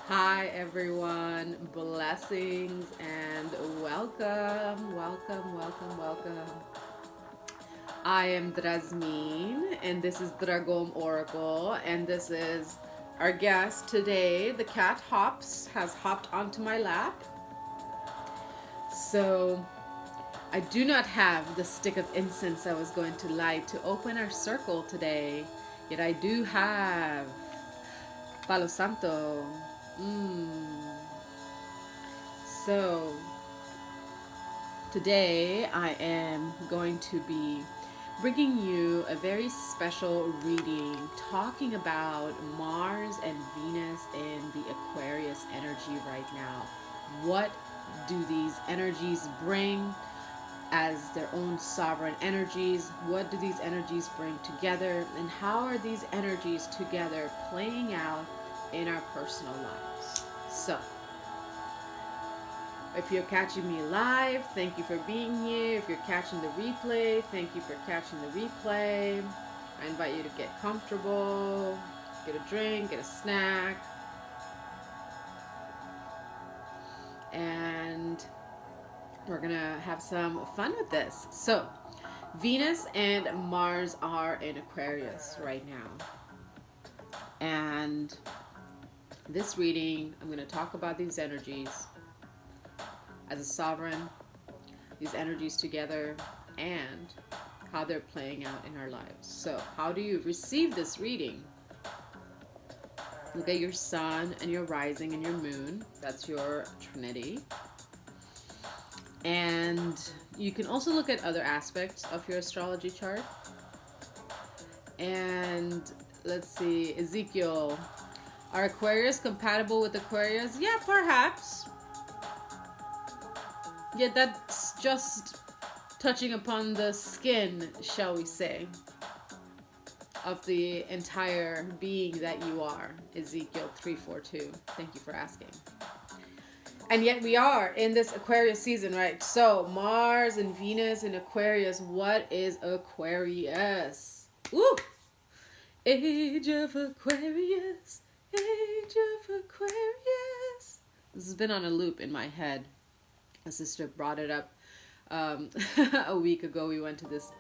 Hi everyone, blessings and welcome. I am Drasmin and this is Dragom Oracle, and this is our guest today. The cat has hopped onto my lap. So I do not have the stick of incense I was going to light to open our circle today, yet I do have Palo Santo. So today I am going to be bringing you a very special reading talking about Mars and Venus in the Aquarius energy right now. What do these energies bring as their own sovereign energies? What do these energies bring together? And how are these energies together playing out in our personal lives? So, if you're catching me live, thank you for being here. If you're catching the replay, thank you for catching the replay. I invite you to get comfortable, get a drink, get a snack, and we're gonna have some fun with this. So, Venus and Mars are in Aquarius right now. And this reading, I'm gonna talk about these energies as a sovereign, these energies together, and how they're playing out in our lives. So how do you receive this reading? Look at your sun and your rising and your moon. That's your trinity. And you can also look at other aspects of your astrology chart. And let's see, Ezekiel, are Aquarius compatible with Aquarius? Yeah, perhaps. Yeah, that's just touching upon the skin, shall we say, of the entire being that you are. Ezekiel 3:4-2. Thank you for asking. And yet we are in this Aquarius season, right? So Mars and Venus in Aquarius. What is Aquarius? Woo! Age of Aquarius. Age of Aquarius. This has been on a loop in my head. A sister brought it up a week ago. We went to this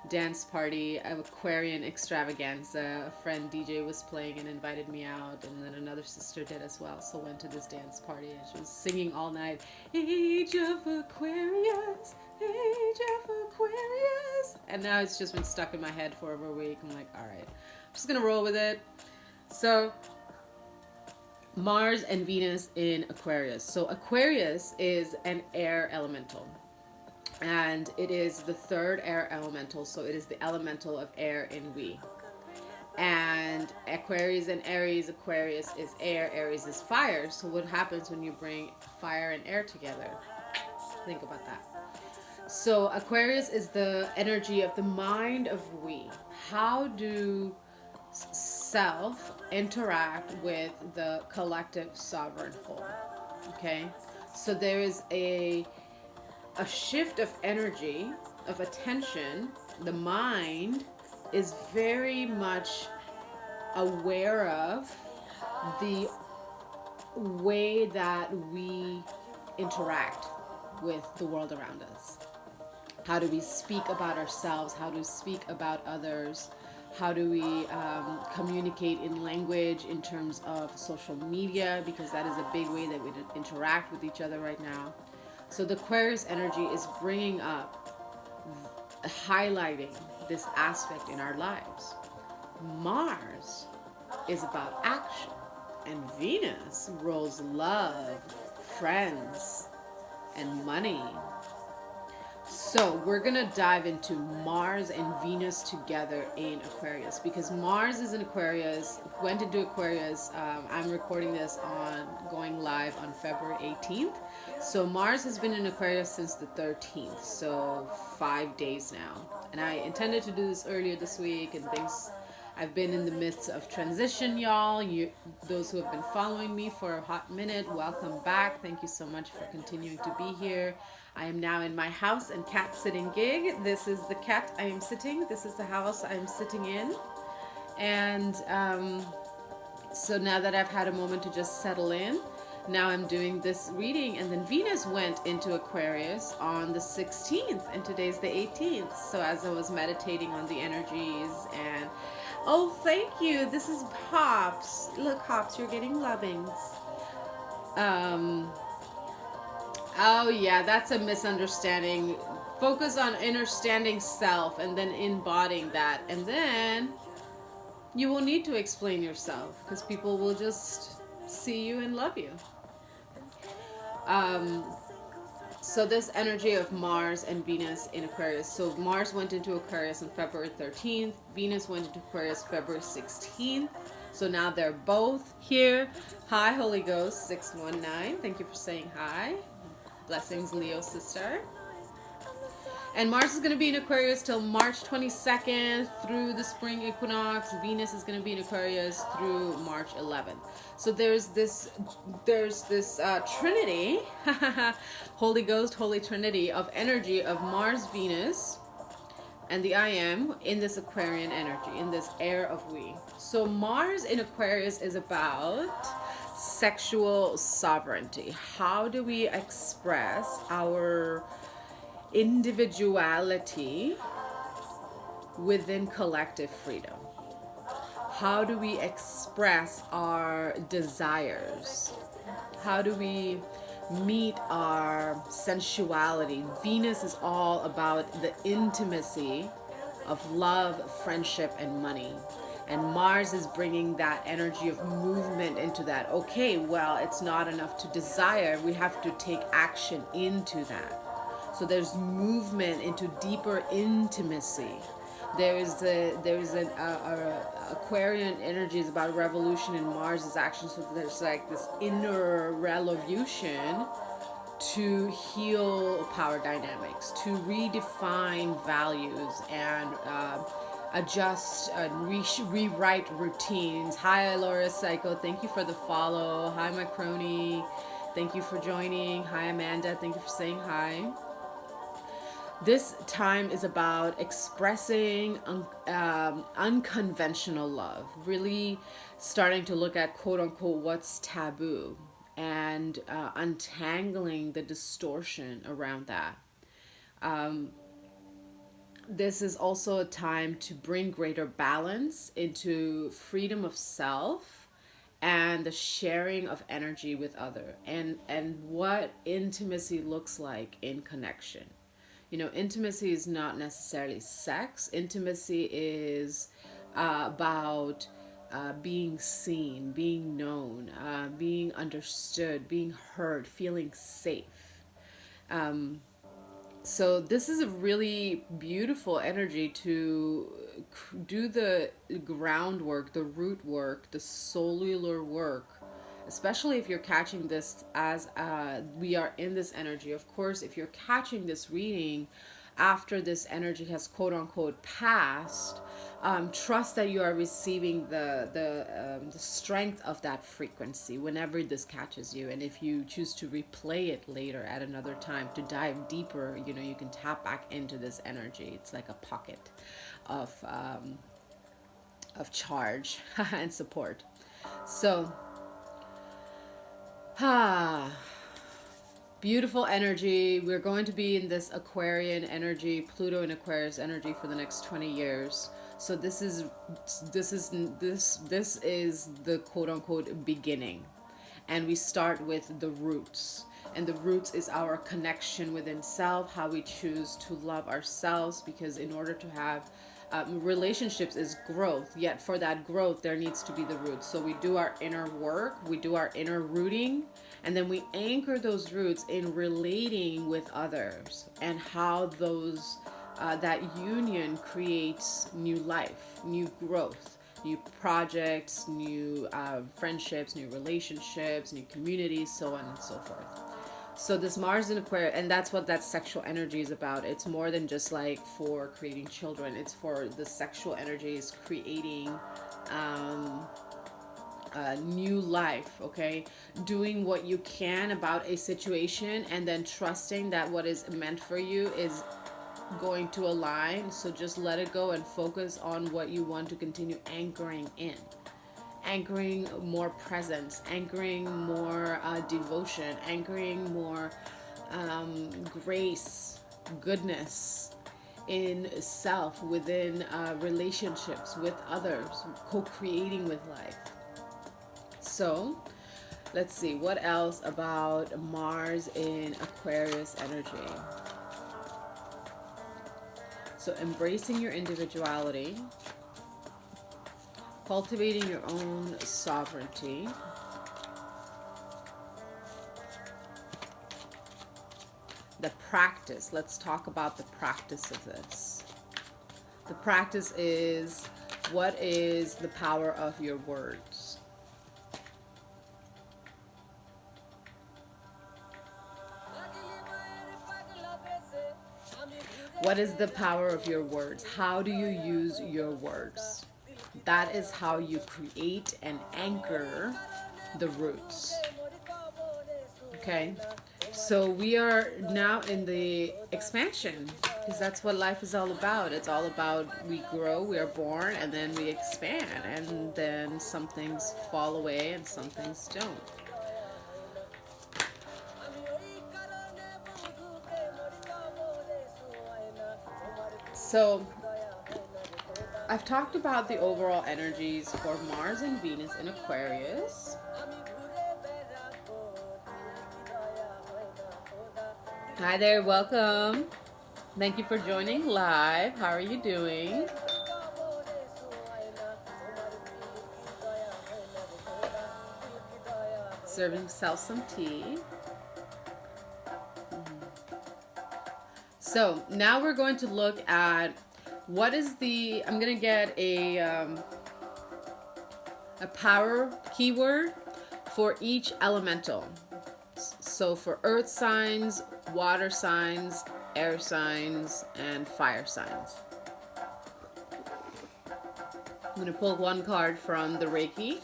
dance party, Aquarian extravaganza. A friend DJ was playing and invited me out, and then another sister did as well. So went to this dance party, and she was singing all night, Age of Aquarius, Age of Aquarius. And now it's just been stuck in my head for over a week. I'm like, all right, I'm just gonna roll with it. So Mars and Venus in Aquarius. So Aquarius is an air elemental, and it is the third air elemental. So it is the elemental of air in we. And Aquarius and Aries, Aquarius is air, Aries is fire. So what happens when you bring fire and air together? Think about that. So Aquarius is the energy of the mind of we. How do self interact with the collective sovereign whole? Okay, so there is a shift of energy, of attention. The mind is very much aware of the way that we interact with the world around us. How do we speak about ourselves? How do we speak about others? How do we communicate in language in terms of social media? Because that is a big way that we interact with each other right now. So the Aquarius energy is bringing up, highlighting this aspect in our lives. Mars is about action, and Venus rules love, friends, and money. So we're gonna dive into Mars and Venus together in Aquarius, because Mars is in Aquarius, went into Aquarius. I'm recording this on going live on February 18th. So Mars has been in Aquarius since the 13th, so 5 days now. And I intended to do this earlier this week, and things, I've been in the midst of transition, y'all. Those who have been following me for a hot minute, welcome back. Thank you so much for continuing to be here. I am now in my house and cat sitting gig. This is the cat I am sitting. This is the house I'm sitting in. And So now that I've had a moment to just settle in, now I'm doing this reading, and then Venus went into Aquarius on the 16th, and today's the 18th. So as I was meditating on the energies, and oh, thank you. This is Hops. Look, Hops, you're getting lovings. Oh yeah, that's a misunderstanding. Focus on understanding self and then embodying that, and then you will need to explain yourself because people will just see you and love you. So this energy of Mars and Venus in Aquarius. So Mars went into Aquarius on February 13th. Venus went into Aquarius February 16th. So now they're both here. Hi, Holy Ghost 619. Thank you for saying hi. Blessings, Leo sister. And Mars is going to be in Aquarius till March 22nd through the spring equinox. Venus is going to be in Aquarius through March 11th. So there's this trinity, Holy Ghost, Holy Trinity of energy of Mars, Venus, and the I am in this Aquarian energy, in this air of we. So Mars in Aquarius is about sexual sovereignty. How do we express our individuality within collective freedom? How do we express our desires? How do we meet our sensuality? Venus is all about the intimacy of love, friendship, and money. And Mars is bringing that energy of movement into that. Okay, well, it's not enough to desire. We have to take action into that. So there's movement into deeper intimacy. There's an Aquarian energy is about revolution, and Mars is action. So there's like this inner revolution to heal power dynamics, to redefine values, and adjust and rewrite routines. Hi, Laura Psycho. Thank you for the follow. Hi, my crony. Thank you for joining. Hi, Amanda. Thank you for saying hi. This time is about expressing unconventional love, really starting to look at quote unquote what's taboo, and untangling the distortion around that. This is also a time to bring greater balance into freedom of self and the sharing of energy with other, and what intimacy looks like in connection. You know, intimacy is not necessarily sex. Intimacy is about being seen, being known, being understood, being heard, feeling safe. So this is a really beautiful energy to do the groundwork, the root work, the cellular work, especially if you're catching this as we are in this energy. Of course, if you're catching this reading after this energy has quote unquote passed, trust that you are receiving the strength of that frequency whenever this catches you. And if you choose to replay it later at another time to dive deeper, you know, you can tap back into this energy. It's like a pocket of charge and support. So beautiful energy. We're going to be in this Aquarian energy, Pluto in Aquarius energy for the next 20 years. So this is the quote unquote beginning. And we start with the roots. And the roots is our connection within self, how we choose to love ourselves, because in order to have relationships is growth, yet for that growth there needs to be the roots. So we do our inner work, we do our inner rooting, and then we anchor those roots in relating with others, and how those that union creates new life, new growth, new projects, new friendships, new relationships, new communities, so on and so forth. So this Mars in Aquarius, and that's what that sexual energy is about. It's more than just like for creating children. It's for the sexual energies creating new life, okay? Doing what you can about a situation, and then trusting that what is meant for you is going to align. So just let it go and focus on what you want to continue anchoring in. anchoring more presence, anchoring more devotion, anchoring more grace, goodness in self, within relationships with others, co-creating with life. So let's see, what else about Mars in Aquarius energy? So embracing your individuality, cultivating your own sovereignty, the practice. Let's talk about the practice of this. The practice is, what is the power of your words? What is the power of your words? How do you use your words? That is how you create and anchor the roots. Okay? So we are now in the expansion, because that's what life is all about. It's all about, we grow, we are born, and then we expand, and then some things fall away and some things don't. So I've talked about the overall energies for Mars and Venus in Aquarius. Hi there, welcome. Thank you for joining live. How are you doing? Serving yourself some tea. So now we're going to look at what is the, I'm going to get a power keyword for each elemental. So for earth signs, water signs, air signs, and fire signs. I'm going to pull one card from the Reiki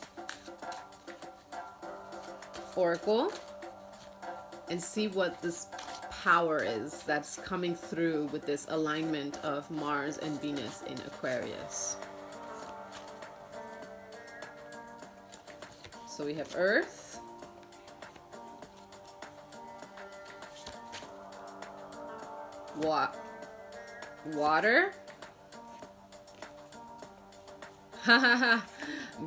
Oracle and see what this power is that's coming through with this alignment of Mars and Venus in Aquarius. So we have earth, water,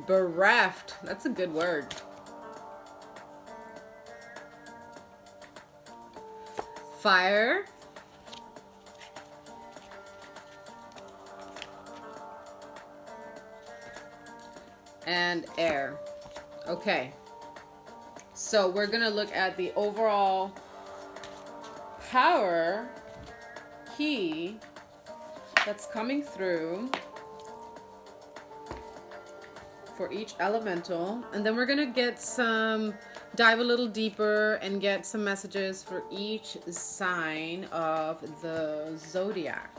bereft, that's a good word. Fire, and air. Okay, so we're gonna look at the overall power key that's coming through for each elemental, and then we're gonna get dive a little deeper and get some messages for each sign of the zodiac.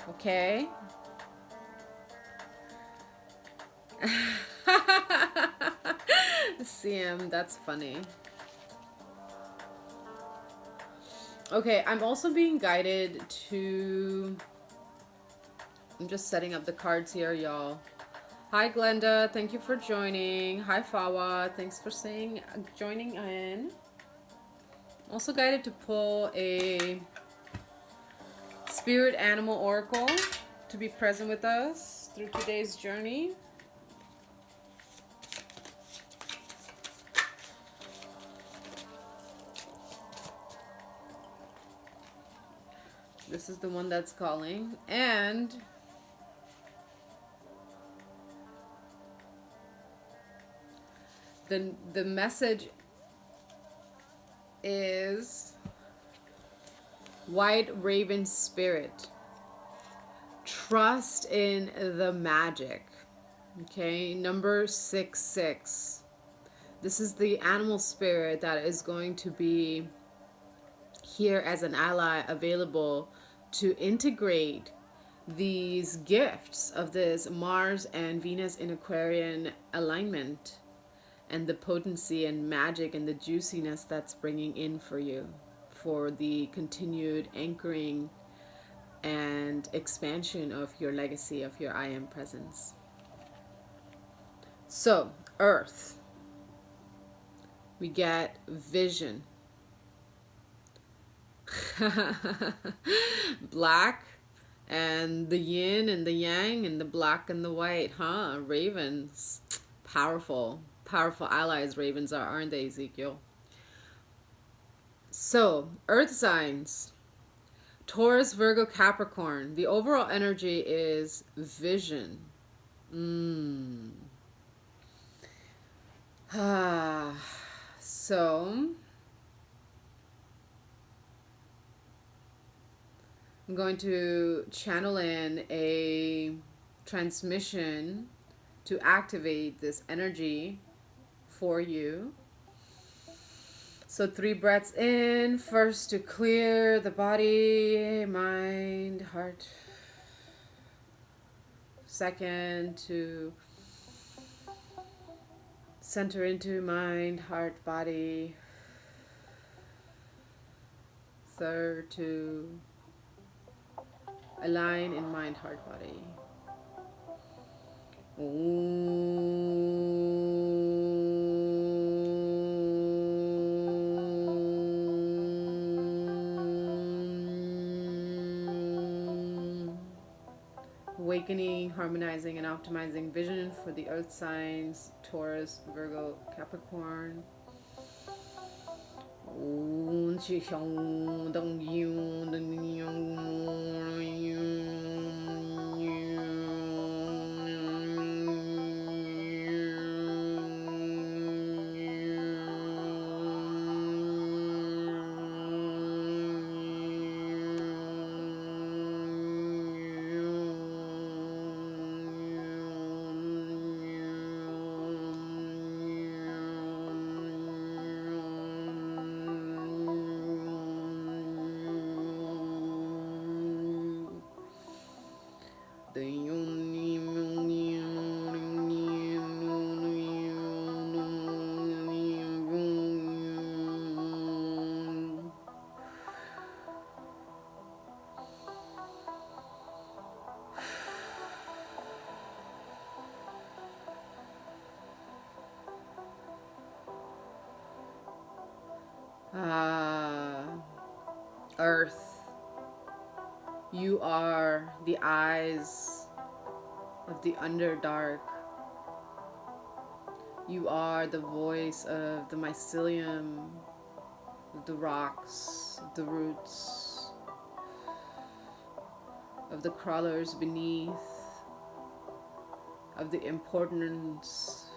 Okay. CM, that's funny. Okay, I'm also being guided to, I'm just setting up the cards here, y'all. Hi Glenda, thank you for joining. Hi Fawa, thanks for joining in. Also guided to pull a spirit animal oracle to be present with us through today's journey. This is the one that's calling, and the message is White Raven Spirit. Trust in the magic. Okay, number 66. This is the animal spirit that is going to be here as an ally, available to integrate these gifts of this Mars and Venus in Aquarian alignment, and the potency and magic and the juiciness that's bringing in for you, for the continued anchoring and expansion of your legacy, of your I am presence. So earth, we get vision. Black and the yin and the yang and the black and the white, huh? Ravens. Powerful. Powerful allies ravens are, aren't they, Ezekiel? So, earth signs. Taurus, Virgo, Capricorn. The overall energy is vision. So, I'm going to channel in a transmission to activate this energy for you. So 3 breaths in, first to clear the body, mind, heart. Second to center into mind, heart, body. Third to align in mind, heart, body. Awakening, harmonizing, and optimizing vision for the earth signs, Taurus, Virgo, Capricorn. Earth, you are the eyes of the underdark. You are the voice of the mycelium, of the rocks, of the roots, of the crawlers beneath, of the importance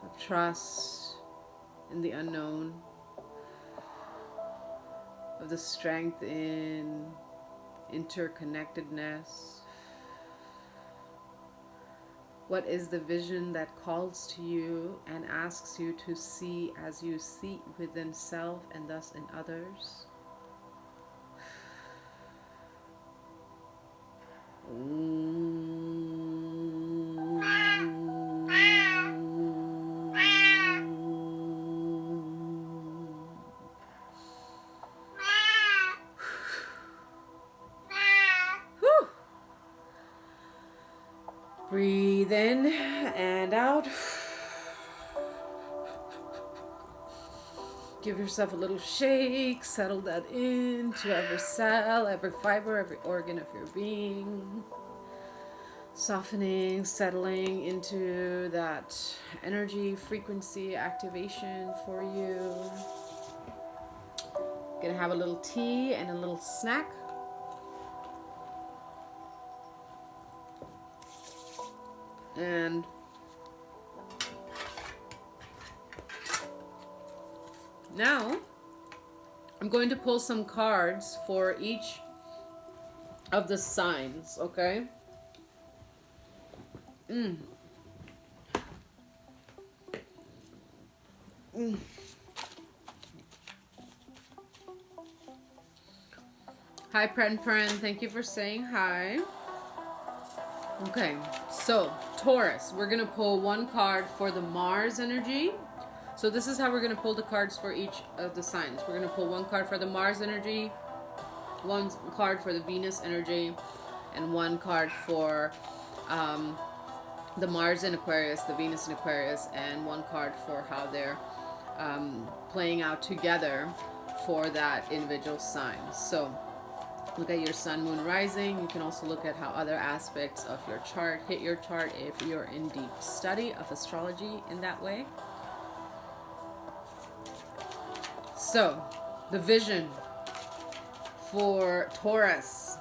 of trust in the unknown, of the strength in interconnectedness. What is the vision that calls to you and asks you to see as you see within self and thus in others? Breathe in and out. Give yourself a little shake. Settle that into every cell, every fiber, every organ of your being. Softening, settling into that energy, frequency, activation for you. Gonna have a little tea and a little snack. And now I'm going to pull some cards for each of the signs, okay? Hi, Pren. Thank you for saying hi. Okay, so Taurus, we're going to pull one card for the Mars energy. So this is how we're going to pull the cards for each of the signs. We're going to pull one card for the Mars energy, one card for the Venus energy, and one card for the Mars in Aquarius, the Venus in Aquarius, and one card for how they're playing out together for that individual sign. So look at your sun, moon, rising. You can also look at how other aspects of your chart hit your chart if you're in deep study of astrology in that way. So the vision for Taurus.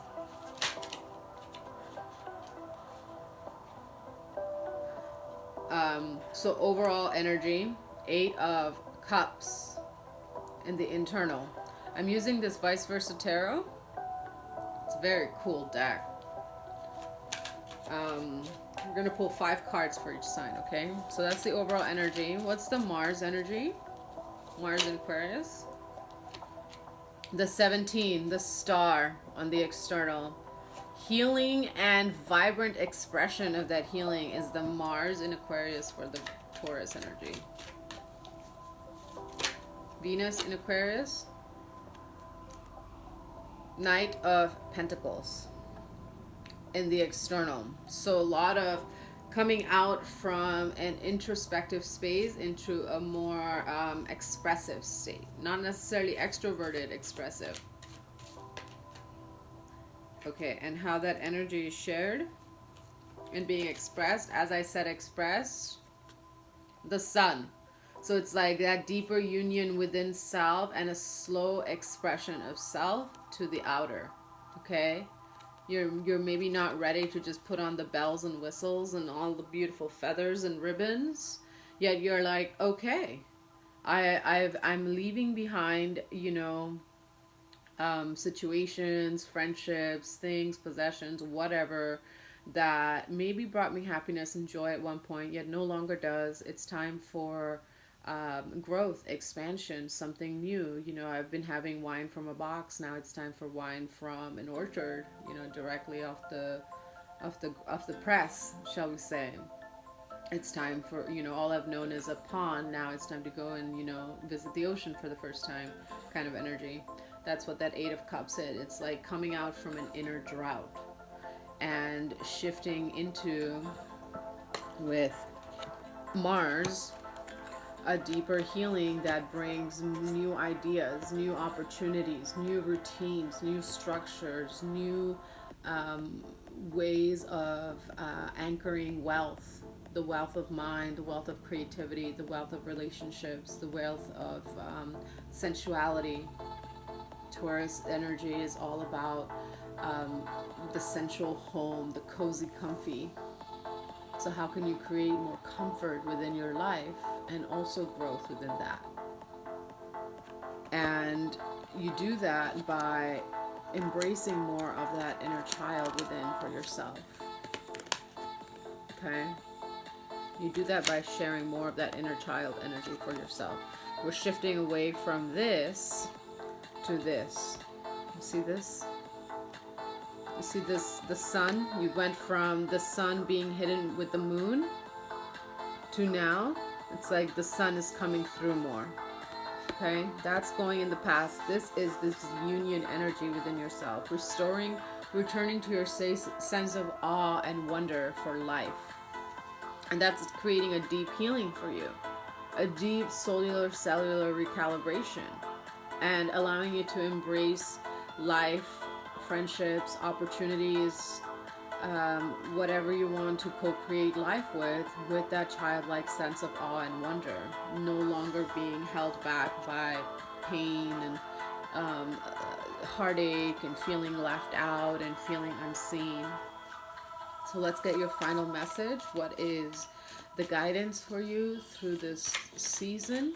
So overall energy, 8 of Cups in the internal. I'm using this Vice Versa Tarot. It's a very cool deck. We're going to pull 5 cards for each sign, okay? So that's the overall energy. What's the Mars energy? Mars in Aquarius. The 17, the star on the external. Healing and vibrant expression of that healing is the Mars in Aquarius for the Taurus energy. Venus in Aquarius. Knight of Pentacles in the external. So a lot of coming out from an introspective space into a more expressive state. Not necessarily extroverted, expressive. Okay, and how that energy is shared and being expressed. As I said, expressed. The sun. So it's like that deeper union within self and a slow expression of self to the outer. Okay? You're maybe not ready to just put on the bells and whistles and all the beautiful feathers and ribbons. Yet you're like, okay, I'm leaving behind, you know, situations, friendships, things, possessions, whatever that maybe brought me happiness and joy at one point, yet no longer does. It's time for growth, expansion, something new. You know, I've been having wine from a box. Now it's time for wine from an orchard. You know, directly off the press, shall we say. It's time for, you know, all I've known is a pond. Now it's time to go and, you know, visit the ocean for the first time, kind of energy. That's what that 8 of Cups is. It's like coming out from an inner drought and shifting into, with Mars, a deeper healing that brings new ideas, new opportunities, new routines, new structures, new ways of anchoring wealth, the wealth of mind, the wealth of creativity, the wealth of relationships, the wealth of sensuality. Taurus energy is all about the sensual home, the cozy, comfy. So how can you create more comfort within your life and also growth within that? And you do that by embracing more of that inner child within for yourself. Okay? You do that by sharing more of that inner child energy for yourself. We're shifting away from this to this. You see this? You see this, the sun? You went from the sun being hidden with the moon to now it's like the sun is coming through more. Okay, that's going in the past. This is this union energy within yourself, returning to your sense of awe and wonder for life. And that's creating a deep healing for you, a deep cellular recalibration, and allowing you to embrace life, friendships, opportunities, whatever you want to co-create life with that childlike sense of awe and wonder, no longer being held back by pain and heartache and feeling left out and feeling unseen. So let's get your final message. What is the guidance for you through this season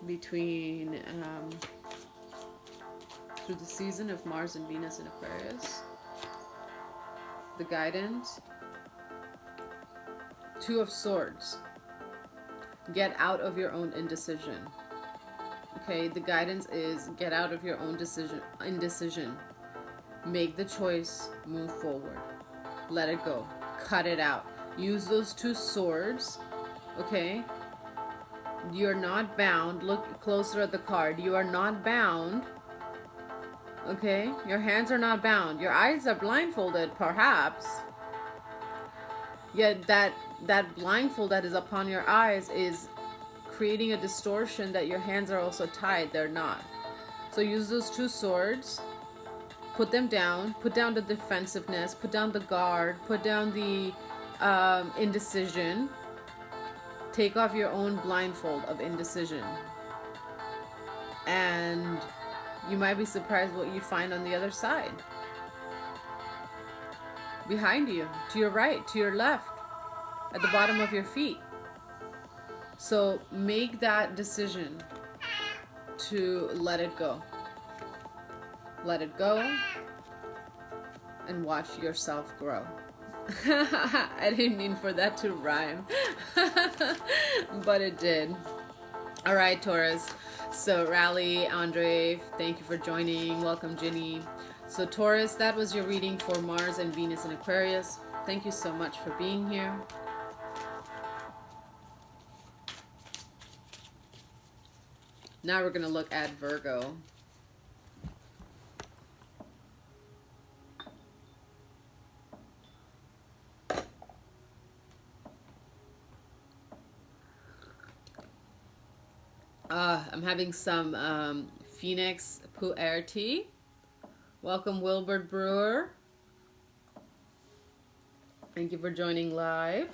between through the season of Mars and Venus in Aquarius? The guidance, 2 of Swords. Get out of your own indecision. Okay, the guidance is get out of your own indecision. Make the choice, move forward. Let it go. Cut it out. Use those 2 swords. Okay? You're not bound. Look closer at the card. You are not bound. Okay? Your hands are not bound. Your eyes are blindfolded, perhaps. Yet that blindfold that is upon your eyes is creating a distortion that your hands are also tied. They're not. So use those two swords, put them down, put down the defensiveness, put down the guard, put down the indecision. Take off your own blindfold of indecision. And you might be surprised what you find on the other side. Behind you, to your right, to your left, at the bottom of your feet. So make that decision to let it go. Let it go and watch yourself grow. I didn't mean for that to rhyme, but it did. All right, Taurus. So Rally, Andre, thank you for joining. Welcome, Ginny. So Taurus, that was your reading for Mars and Venus in Aquarius. Thank you so much for being here. Now we're going to look at Virgo. I'm having some Phoenix F.E.A.R tea. Welcome, Wilbert Brewer. Thank you for joining live.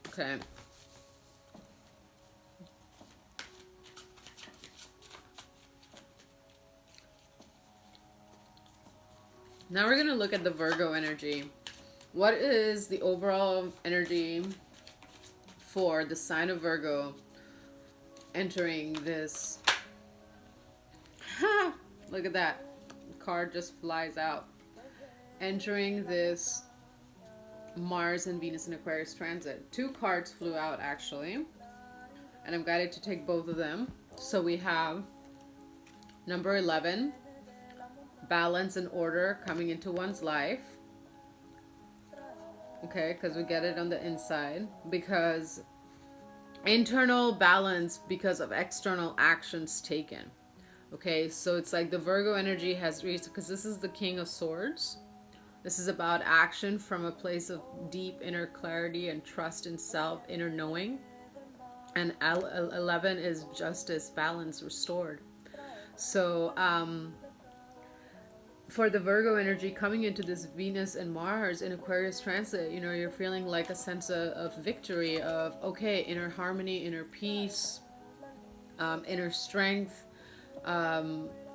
Okay. Now we're going to look at the Virgo energy. What is the overall energy for the sign of Virgo entering this? Look at that. The card just flies out. Entering this Mars and Venus in Aquarius transit. Two cards flew out actually, and I'm guided to take both of them. So we have number 11, balance and order coming into one's life. Okay, because we get it on the inside. Because internal balance because of external actions taken. Okay, so it's like the Virgo energy has reached, because this is the King of Swords. This is about action from a place of deep inner clarity and trust in self, inner knowing. And 11 is justice, balance, restored. So, for the Virgo energy coming into this Venus and Mars in Aquarius transit, you know, you're feeling like a sense of victory, of, okay, inner harmony, inner peace, inner strength,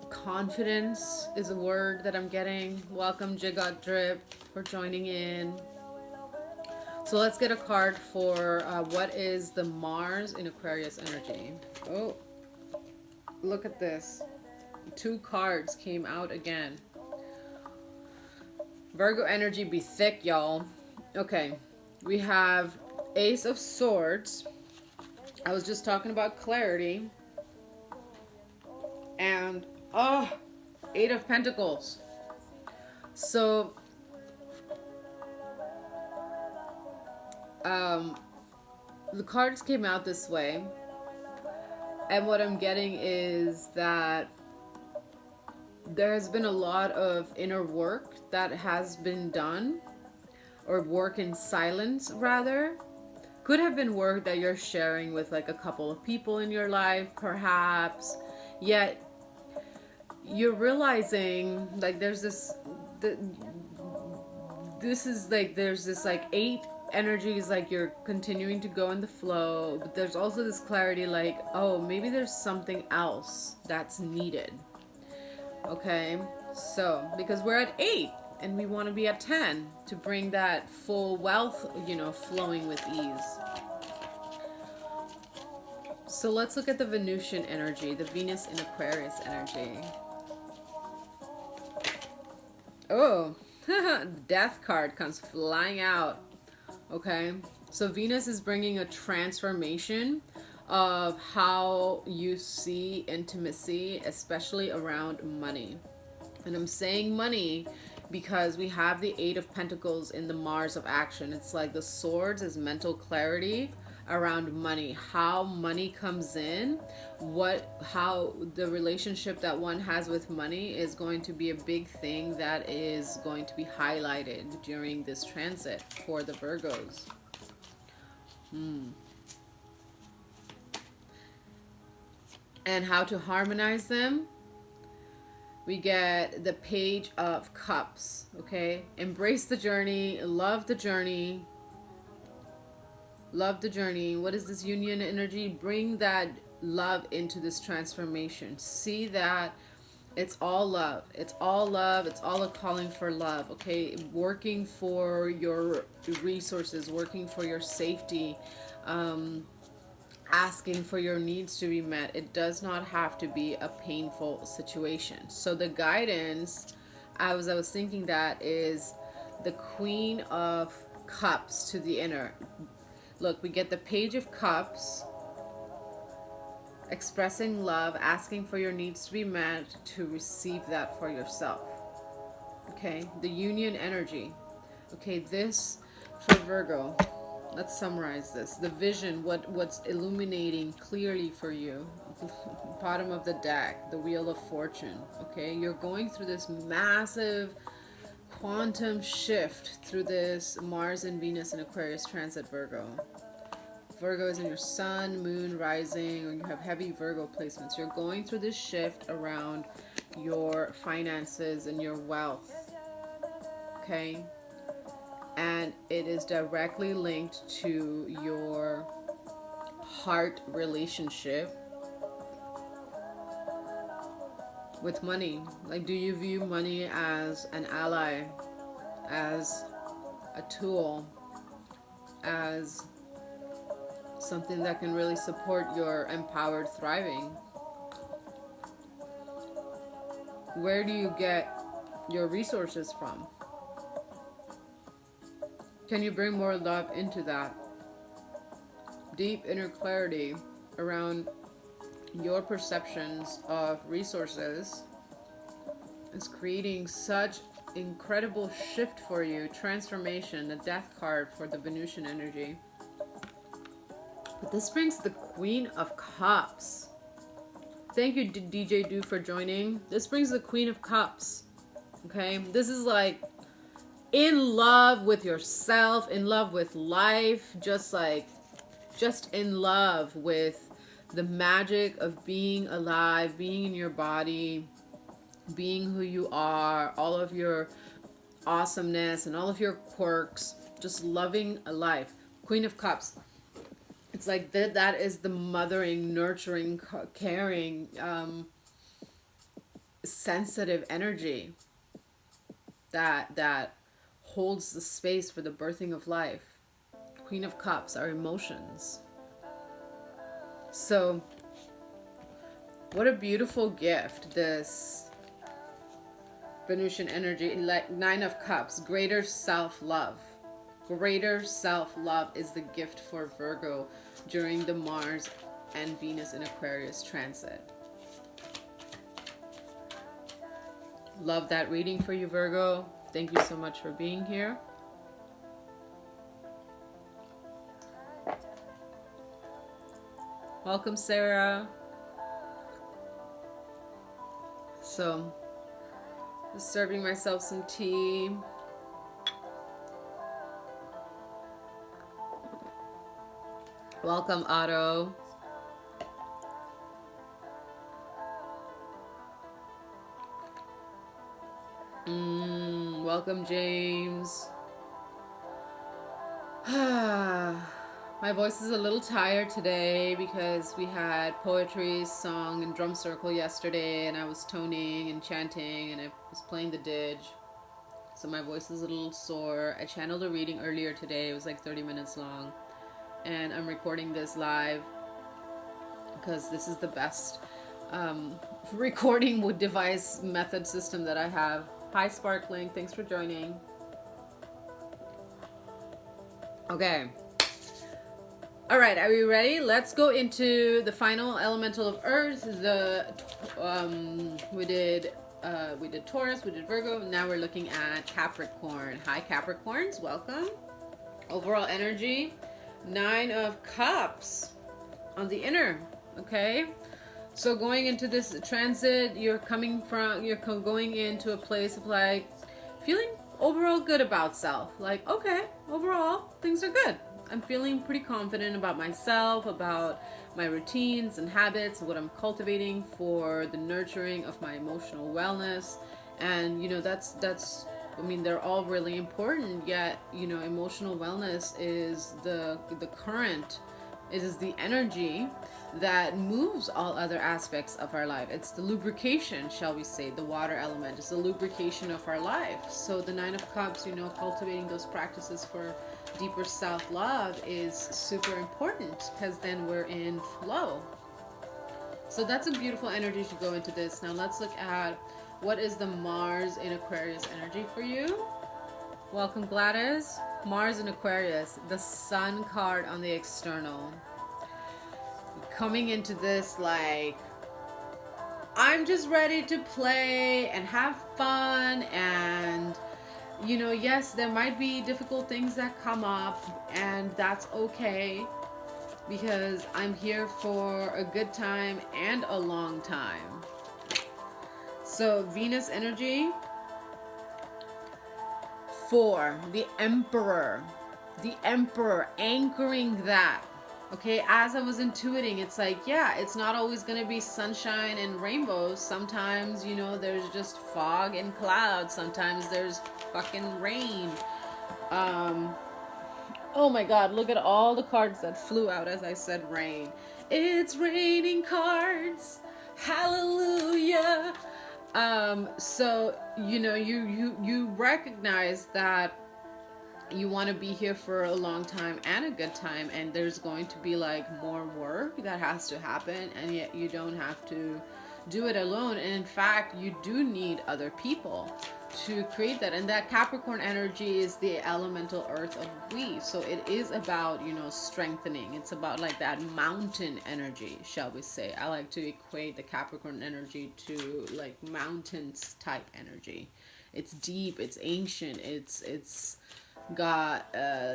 confidence is a word that I'm getting. Welcome, Jigot Drip, for joining in. So let's get a card for what is the Mars in Aquarius energy. Oh, look at this. Two cards came out again. Virgo energy be thick, y'all. Okay, we have Ace of Swords. I was just talking about clarity. And, Eight of Pentacles. So, the cards came out this way. And what I'm getting is that there has been a lot of inner work that has been done, or work in silence rather. Could have been work that you're sharing with like a couple of people in your life perhaps, yet you're realizing like there's this like 8 energies, like you're continuing to go in the flow, but there's also this clarity like, oh, maybe there's something else that's needed. Okay, so because we're at 8 and we want to be at 10 to bring that full wealth, you know, flowing with ease. So let's look at the Venusian energy, the Venus in Aquarius energy. Oh, the Death card comes flying out. Okay, so Venus is bringing a transformation of how you see intimacy, especially around money. And I'm saying money because we have the 8 of Pentacles in the Mars of action. It's like the swords is mental clarity, around money, how money comes in, how the relationship that one has with money is going to be a big thing that is going to be highlighted during this transit for the Virgos. And how to harmonize them. We get the Page of Cups, okay? Embrace the journey, love the journey. Love the journey. What is this union energy? Bring that love into this transformation. See that it's all love. It's all love. It's all a calling for love, okay? Working for your resources, working for your safety, asking for your needs to be met. It does not have to be a painful situation. So the guidance, I was thinking, that is the Queen of Cups to the inner. Look, we get the Page of Cups, expressing love, asking for your needs to be met, to receive that for yourself. Okay, the union energy. Okay, this for Virgo. Let's summarize this. The vision, what's illuminating clearly for you. Bottom of the deck, the Wheel of Fortune. Okay, you're going through this massive quantum shift through this Mars and Venus and Aquarius transit, Virgo. Virgo is in your sun, moon, rising, or you have heavy Virgo placements. You're going through this shift around your finances and your wealth. Okay? And it is directly linked to your heart relationship with money. Like, do you view money as an ally, as a tool, as something that can really support your empowered thriving? Where do you get your resources from? Can you bring more love into that? Deep inner clarity around your perceptions of resources is creating such incredible shift for you. Transformation, the Death card for the Venusian energy. But this brings the Queen of Cups. Thank you, DJ Do, for joining. This brings the Queen of Cups. Okay, this is like in love with yourself, in love with life, just in love with the magic of being alive, being in your body, being who you are, all of your awesomeness and all of your quirks, just loving a life. Queen of Cups. It's like that is the mothering, nurturing, caring, sensitive energy that holds the space for the birthing of life. Queen of Cups, our emotions. So, what a beautiful gift, this Venusian energy. Like Nine of Cups, greater self-love. Greater self-love is the gift for Virgo during the Mars and Venus in Aquarius transit. Love that reading for you, Virgo. Thank you so much for being here. Welcome, Sarah. So, just serving myself some tea. Welcome, Otto. Welcome, James. My voice is a little tired today because we had poetry, song, and drum circle yesterday, and I was toning and chanting, and I was playing the didge. So my voice is a little sore. I channeled a reading earlier today. It was like 30 minutes long. And I'm recording this live because this is the best recording with device method system that I have. Hi, Sparkling. Thanks for joining. Okay. All right, are we ready? Let's go into the final elemental of Earth. We did Taurus, we did Virgo. Now we're looking at Capricorn. Hi, Capricorns. Welcome. Overall energy. Nine of Cups on the inner. Okay, so going into this transit, you're going into a place of like feeling overall good about self. Like, okay, overall things are good. I'm feeling pretty confident about myself, about my routines and habits, what I'm cultivating for the nurturing of my emotional wellness. And that's I mean, they're all really important, yet emotional wellness is the current, it is the energy that moves all other aspects of our life. It's the lubrication, shall we say. The water element is the lubrication of our life. So the Nine of Cups, cultivating those practices for deeper self-love is super important, because then we're in flow. So that's a beautiful energy to go into this. Now let's look at what is the Mars in Aquarius energy for you. Welcome, Gladys. Mars in Aquarius, the Sun card on the external. Coming into this like, I'm just ready to play and have fun, and yes, there might be difficult things that come up, and that's okay, because I'm here for a good time and a long time. So Venus energy. 4, the Emperor. The Emperor, anchoring that. Okay, as I was intuiting, it's like, yeah, it's not always going to be sunshine and rainbows. Sometimes, there's just fog and clouds. Sometimes there's fucking rain. Oh my God, look at all the cards that flew out as I said rain. It's raining cards. Hallelujah. So, you recognize that you want to be here for a long time and a good time, and there's going to be like more work that has to happen, and yet you don't have to do it alone. And in fact, you do need other people to create that. And that Capricorn energy is the elemental earth of we. So it is about, strengthening. It's about like that mountain energy, shall we say. I like to equate the Capricorn energy to like mountains type energy. It's deep, it's ancient, it's got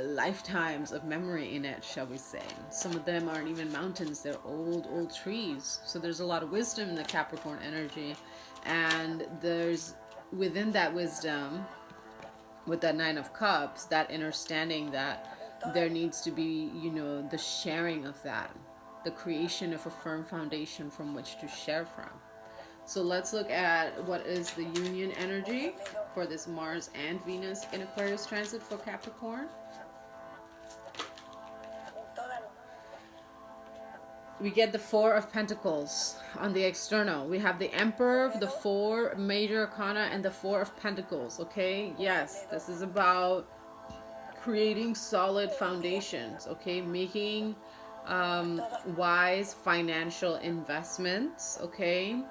lifetimes of memory in it, shall we say. Some of them aren't even mountains, they're old trees. So there's a lot of wisdom in the Capricorn energy, and there's within that wisdom, with that Nine of Cups, that understanding that there needs to be, the sharing of that, the creation of a firm foundation from which to share from. So let's look at what is the union energy for this Mars and Venus in Aquarius transit for Capricorn. We get the Four of Pentacles on the external. We have the Emperor, the 4 major arcana, and the 4 of Pentacles. Okay, yes, this is about creating solid foundations. Okay, making wise financial investments. Okay,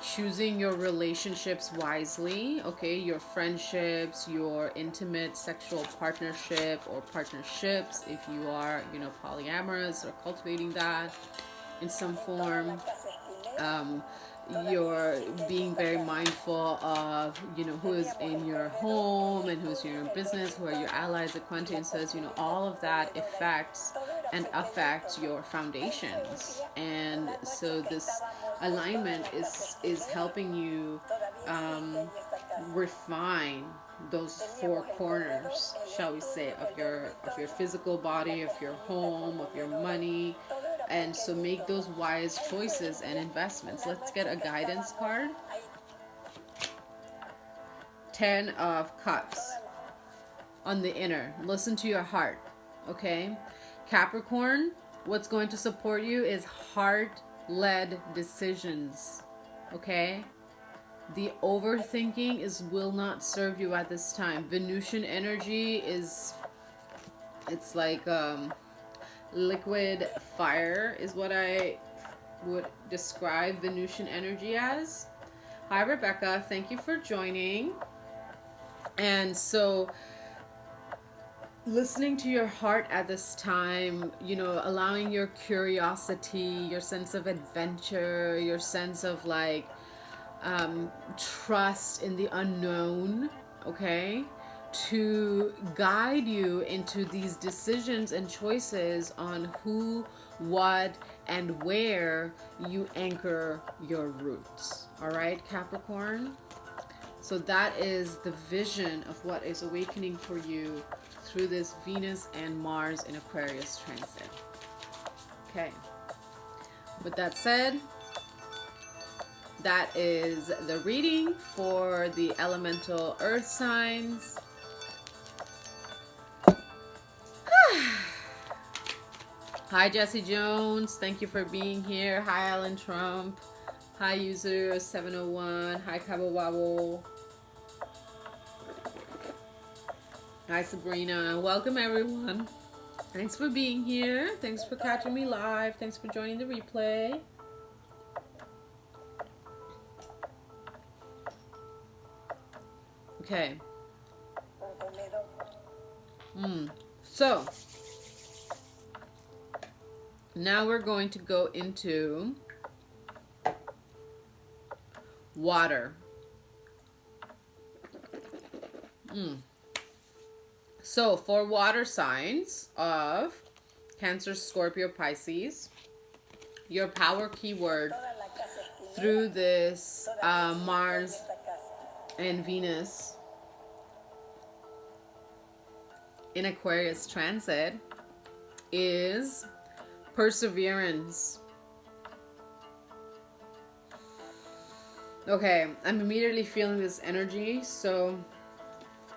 choosing your relationships wisely. Okay, your friendships, your intimate sexual partnership or partnerships, if you are polyamorous or cultivating that in some form. You're being very mindful of who is in your home and who's in your business, who are your allies, acquaintances. All of that affects your foundations. And so this alignment is helping you refine those 4 corners, shall we say, of your physical body, of your home, of your money. And so make those wise choices and investments. Let's get a guidance card. 10 of Cups on the inner. Listen to your heart. Okay, Capricorn, what's going to support you is heart-led decisions. Okay, the overthinking will not serve you at this time. Venusian energy it's like liquid fire is what I would describe Venusian energy as. Hi Rebecca, thank you for joining. And so listening to your heart at this time, allowing your curiosity, your sense of adventure, your sense of like trust in the unknown, okay? to guide you into these decisions and choices on who, what, and where you anchor your roots. All right, Capricorn? So that is the vision of what is awakening for you through this Venus and Mars in Aquarius transit. Okay. With that said, that is the reading for the elemental earth signs. Hi, Jesse Jones. Thank you for being here. Hi, Alan Trump. Hi, user 701. Hi, Cabo Wabo. Hi, Sabrina. Welcome, everyone. Thanks for being here. Thanks for catching me live. Thanks for joining the replay. Okay. So, now we're going to go into water. So, for water signs of Cancer, Scorpio, Pisces, your power keyword through this Mars and Venus in Aquarius transit is perseverance. Okay, I'm immediately feeling this energy, so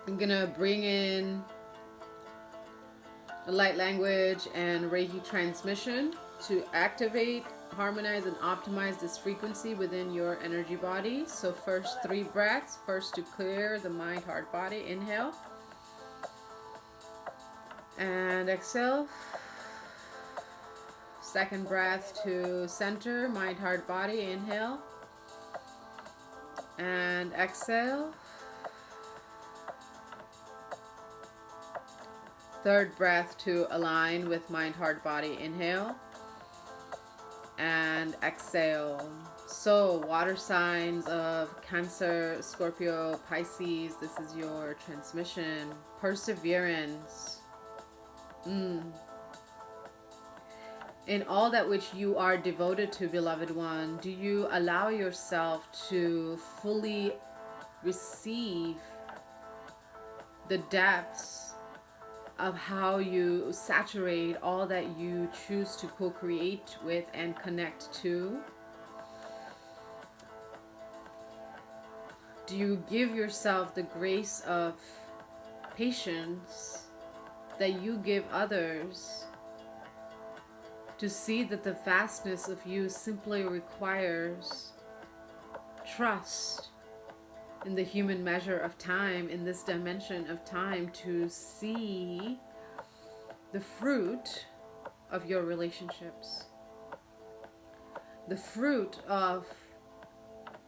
I'm gonna bring in a light language and Reiki transmission to activate, harmonize, and optimize this frequency within your energy body. So first 3 breaths, first to clear the mind, heart, body. Inhale and exhale. Second breath to center, mind, heart, body. Inhale and exhale. Third breath to align with mind, heart, body. Inhale and exhale. So water signs of Cancer, Scorpio, Pisces, this is your transmission. Perseverance. In all that which you are devoted to, beloved one, do you allow yourself to fully receive the depths of how you saturate all that you choose to co-create with and connect to? Do you give yourself the grace of patience that you give others, to see that the vastness of you simply requires trust in the human measure of time, in this dimension of time, to see the fruit of your relationships, the fruit of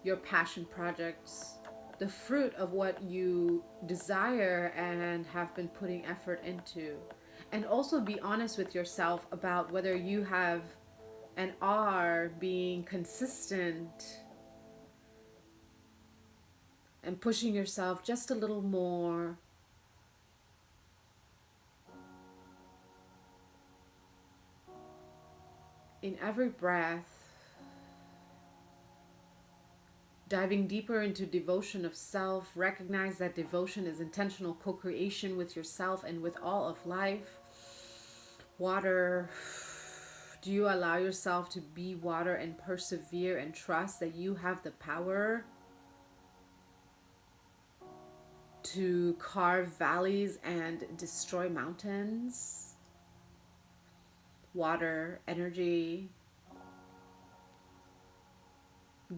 your passion projects, the fruit of what you desire and have been putting effort into. And also be honest with yourself about whether you have and are being consistent and pushing yourself just a little more in every breath. Diving deeper into devotion of self, recognize that devotion is intentional co-creation with yourself and with all of life. Water. Do you allow yourself to be water and persevere and trust that you have the power to carve valleys and destroy mountains? Water, energy.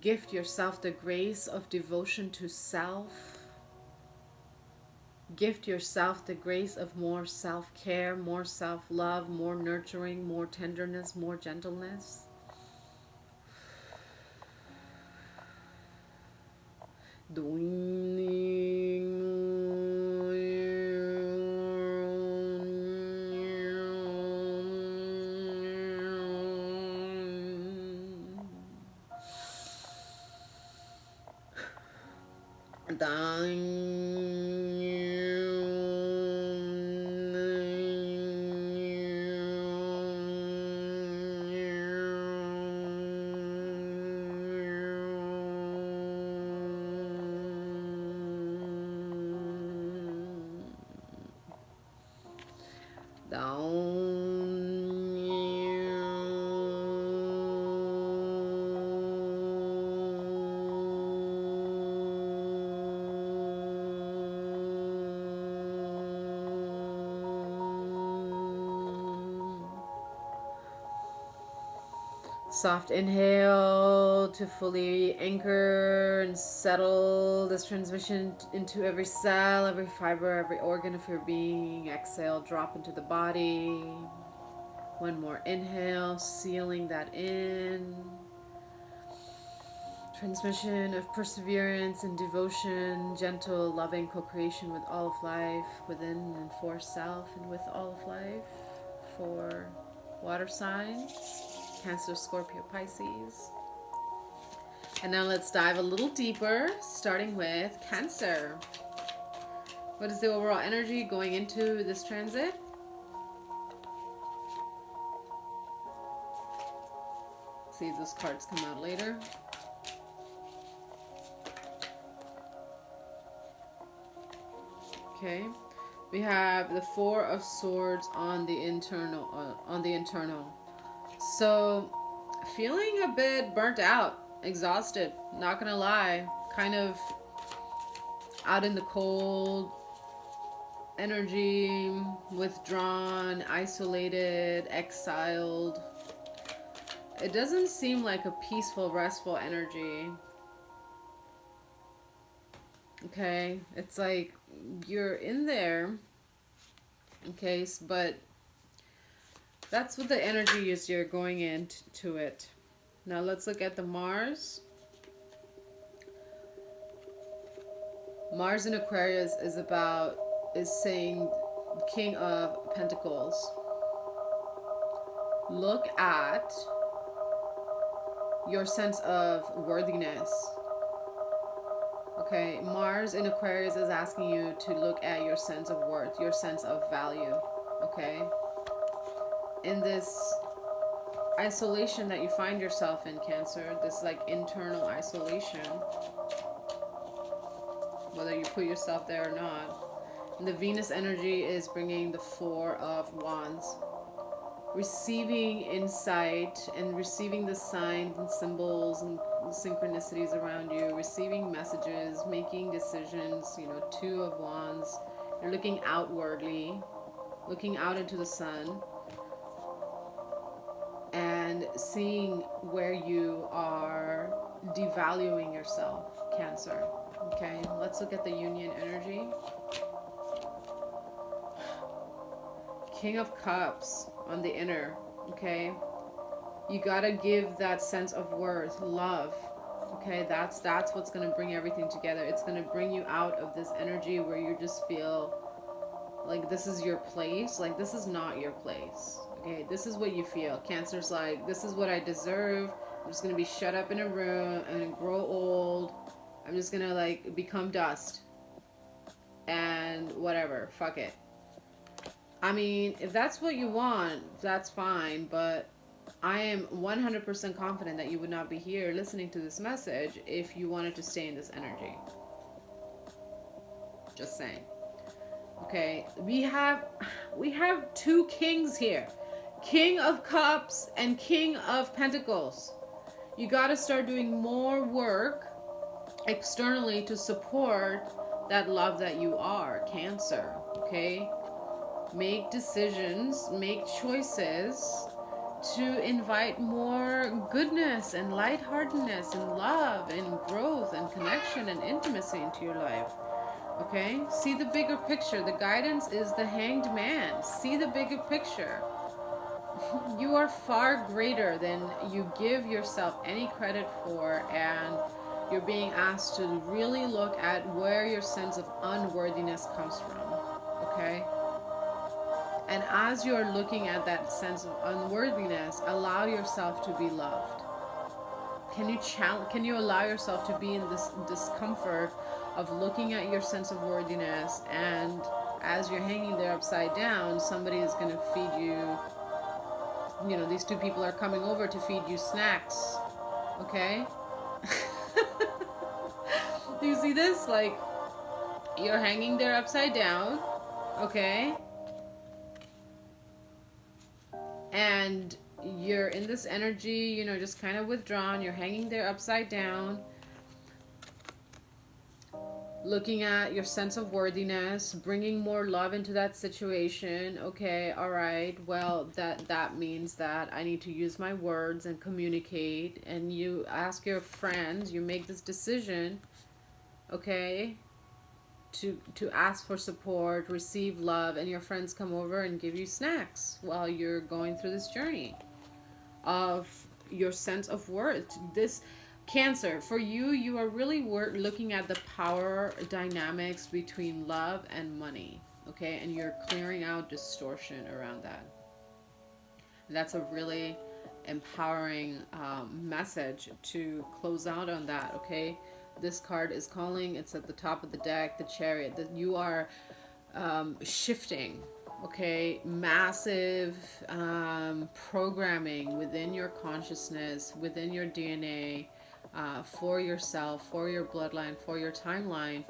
Gift yourself the grace of devotion to self. Gift yourself the grace of more self-care, more self-love, more nurturing, more tenderness, more gentleness. Soft inhale to fully anchor and settle this transmission into every cell, every fiber, every organ of your being. Exhale, drop into the body. One more inhale, sealing that in. Transmission of perseverance and devotion, gentle, loving co-creation with all of life, within and for self, and with all of life. For water signs, Cancer, Scorpio, Pisces. And now let's dive a little deeper, starting with Cancer. What is the overall energy going into this transit? See if those cards come out later. Okay, we have the Four of Swords on the internal. So, feeling a bit burnt out, exhausted. Not gonna lie, kind of out in the cold. Energy, withdrawn, isolated, exiled. It doesn't seem like a peaceful, restful energy. Okay, it's like you're in there. Okay, but that's what the energy is. You're going into it. Now let's look at the Mars. Mars in Aquarius is saying King of Pentacles. Look at your sense of worthiness. Okay, Mars in Aquarius is asking you to look at your sense of worth, your sense of value. Okay, in this isolation that you find yourself in, Cancer, this like internal isolation, whether you put yourself there or not. And the Venus energy is bringing the Four of Wands. Receiving insight and receiving the signs and symbols and synchronicities around you, receiving messages, making decisions, you know, Two of Wands. You're looking outwardly, looking out into the sun, and seeing where you are devaluing yourself, Cancer. Okay, let's look at the Union energy. King of Cups on the inner. Okay, you gotta give that sense of worth, love. Okay, that's what's gonna bring everything together. It's gonna bring you out of this energy where you just feel like this is your place. Like, this is not your place. Okay, this is what you feel. Cancer's like, this is what I deserve. I'm just gonna be shut up in a room. I'm gonna grow old. I'm just gonna like become dust and whatever, fuck it. I mean, if that's what you want, that's fine, but I am 100% confident that you would not be here listening to this message if you wanted to stay in this energy. Just saying. Okay, we have two kings here. King of Cups and King of Pentacles. You got to start doing more work externally to support that love that you are, Cancer. Okay? Make decisions, make choices to invite more goodness and lightheartedness and love and growth and connection and intimacy into your life. Okay? See the bigger picture. The guidance is the Hanged Man. See the bigger picture. You are far greater than you give yourself any credit for, and you're being asked to really look at where your sense of unworthiness comes from. Okay? And as you're looking at that sense of unworthiness, allow yourself to be loved. Can you allow yourself to be in this discomfort of looking at your sense of worthiness, and as you're hanging there upside down, somebody is going to feed you, you know, these two people are coming over to feed you snacks. Okay? Do you see this? Like, you're hanging there upside down. Okay? and you're in this energy, you know, just kind of withdrawn. You're hanging there upside down, looking at your sense of worthiness, bringing more love into that situation. Okay, all right, well, that means that I need to use my words and communicate. And you ask your friends, you make this decision, okay, to ask for support, receive love, and your friends come over and give you snacks while you're going through this journey of your sense of worth. This Cancer, for you, you are really looking at the power dynamics between love and money, okay? And you're clearing out distortion around that. And that's a really empowering message to close out on that, okay? This card is calling, it's at the top of the deck, the Chariot, that you are shifting, okay? Massive programming within your consciousness, within your DNA, for yourself, for your bloodline, for your timeline,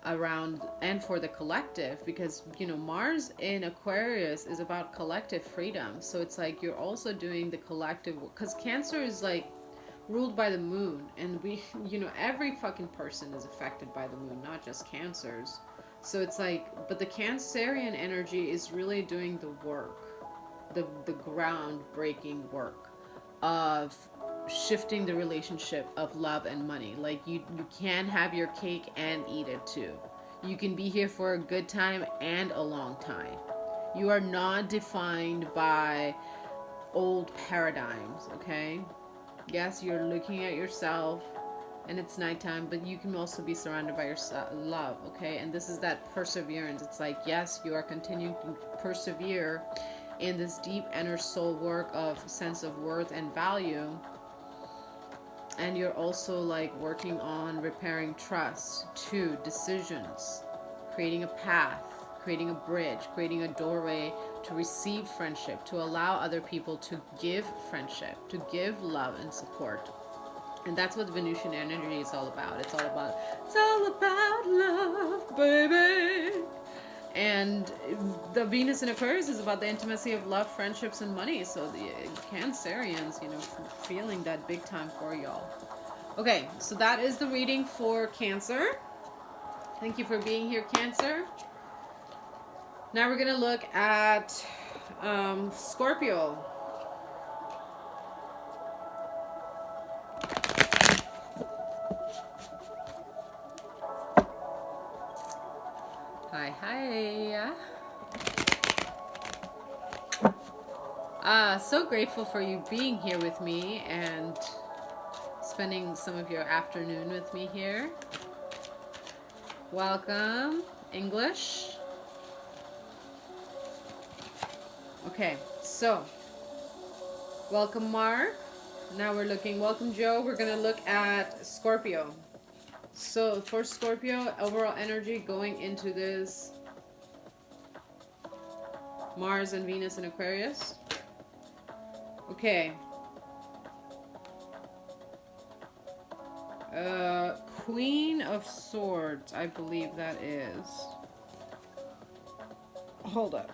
around, and for the collective, because, you know, Mars in Aquarius is about collective freedom. So it's like you're also doing the collective, because Cancer is like ruled by the moon, and we, you know, every fucking person is affected by the moon, not just Cancers. So it's like, but the Cancerian energy is really doing the work, the groundbreaking work of shifting the relationship of love and money. Like you can have your cake and eat it too. You can be here for a good time and a long time. You are not defined by old paradigms, okay? Yes, you're looking at yourself and it's nighttime, but you can also be surrounded by your love, okay? And this is that perseverance. It's like, yes, you are continuing to persevere in this deep inner soul work of sense of worth and value. And you're also like working on repairing trust, too, decisions, creating a path, creating a bridge, creating a doorway to receive friendship, to allow other people to give friendship, to give love and support. And that's what the Venusian energy is all about. It's all about love, baby. And the Venus in Aquarius is about the intimacy of love, friendships, and money. So the Cancerians, you know, feeling that big time for y'all. Okay, so that is the reading for Cancer. Thank you for being here, Cancer. Now we're going to look at Scorpio. Hi. So grateful for you being here with me and spending some of your afternoon with me here. Welcome, English. Okay, so welcome, Mark. Now we're looking, welcome, Joe. We're going to look at Scorpio. So for Scorpio, overall energy going into this Mars and Venus in Aquarius. Okay. Queen of Swords, I believe that is. Hold up.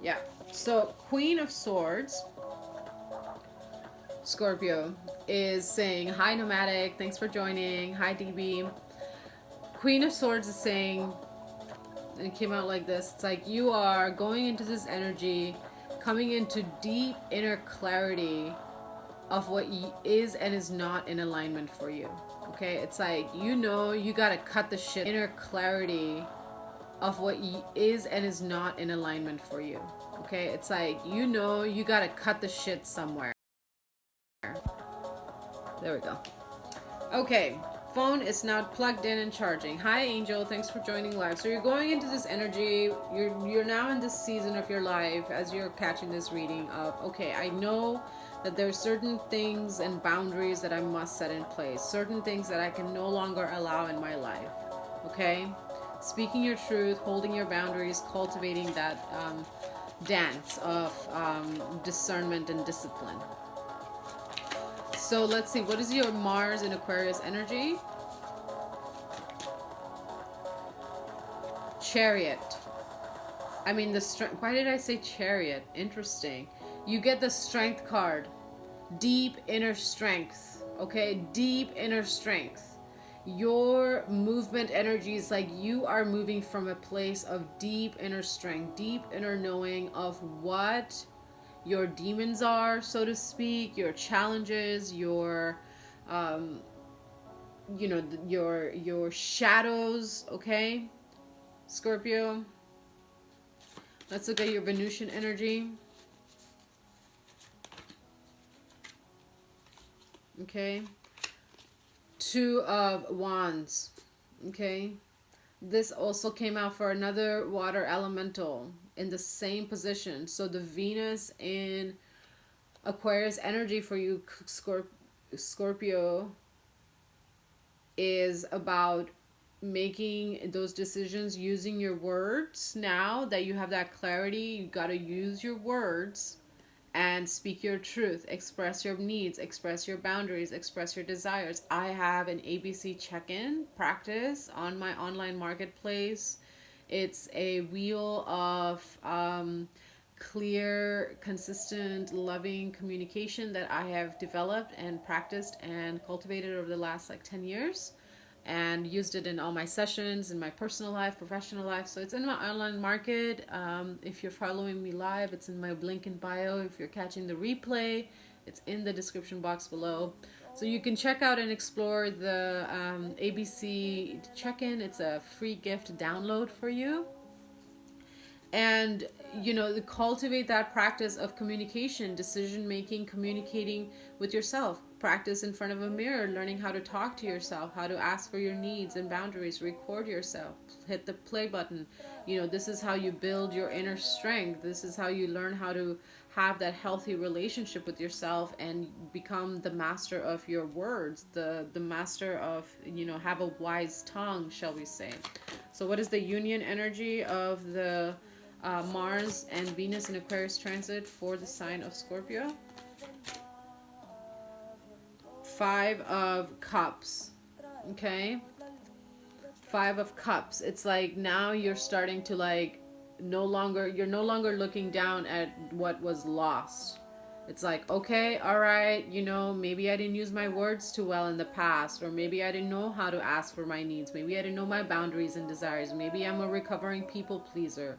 Yeah, so Queen of Swords, Scorpio, is saying, hi Nomadic, thanks for joining, hi DB. Queen of Swords is saying, and it came out like this, it's like you are going into this energy, coming into deep inner clarity of what is and is not in alignment for you, okay? It's like, you know, you gotta cut the shit, inner clarity of what is and is not in alignment for you, okay? It's like, you know, you gotta cut the shit somewhere. There we go. Okay, phone is now plugged in and charging. Hi Angel, thanks for joining live. So you're going into this energy, you're now in this season of your life as you're catching this reading of, okay, I know that there are certain things and boundaries that I must set in place, certain things that I can no longer allow in my life, okay? Speaking your truth, holding your boundaries, cultivating that dance of discernment and discipline. So let's see, what is your Mars in Aquarius energy? Chariot. I mean, the strength. Why did I say Chariot? Interesting. You get the Strength card. Deep inner strength. Okay, deep inner strength. Your movement energy is like you are moving from a place of deep inner strength, deep inner knowing of what your demons are, so to speak, your challenges, your your shadows. Okay, Scorpio. Let's look at your Venusian energy. Okay. Two of Wands. Okay. This also came out for another water elemental in the same position. So the Venus in Aquarius energy for you, Scorpio, is about making those decisions using your words. Now that you have that clarity, you got to use your words and speak your truth, express your needs, express your boundaries, express your desires. I have an ABC check-in practice on my online marketplace. It's a wheel of clear, consistent, loving communication that I have developed and practiced and cultivated over the last like 10 years, and used it in all my sessions, in my personal life, professional life. So it's in my online market. If you're following me live, it's in my link in bio. If you're catching the replay, it's in the description box below. So you can check out and explore the ABC check-in. It's a free gift download for you. And cultivate that practice of communication, decision making, communicating with yourself. Practice in front of a mirror, learning how to talk to yourself, how to ask for your needs and boundaries. Record yourself, hit the play button. This is how you build your inner strength. This is how you learn how to have that healthy relationship with yourself and become the master of your words, the master of, have a wise tongue, shall we say. So what is the union energy of the Mars and Venus in Aquarius transit for the sign of Scorpio? Five of Cups. Okay, Five of Cups. It's like now you're starting to like you're no longer looking down at what was lost. It's like, okay, all right, maybe I didn't use my words too well in the past, or maybe I didn't know how to ask for my needs, maybe I didn't know my boundaries and desires, maybe I'm a recovering people pleaser.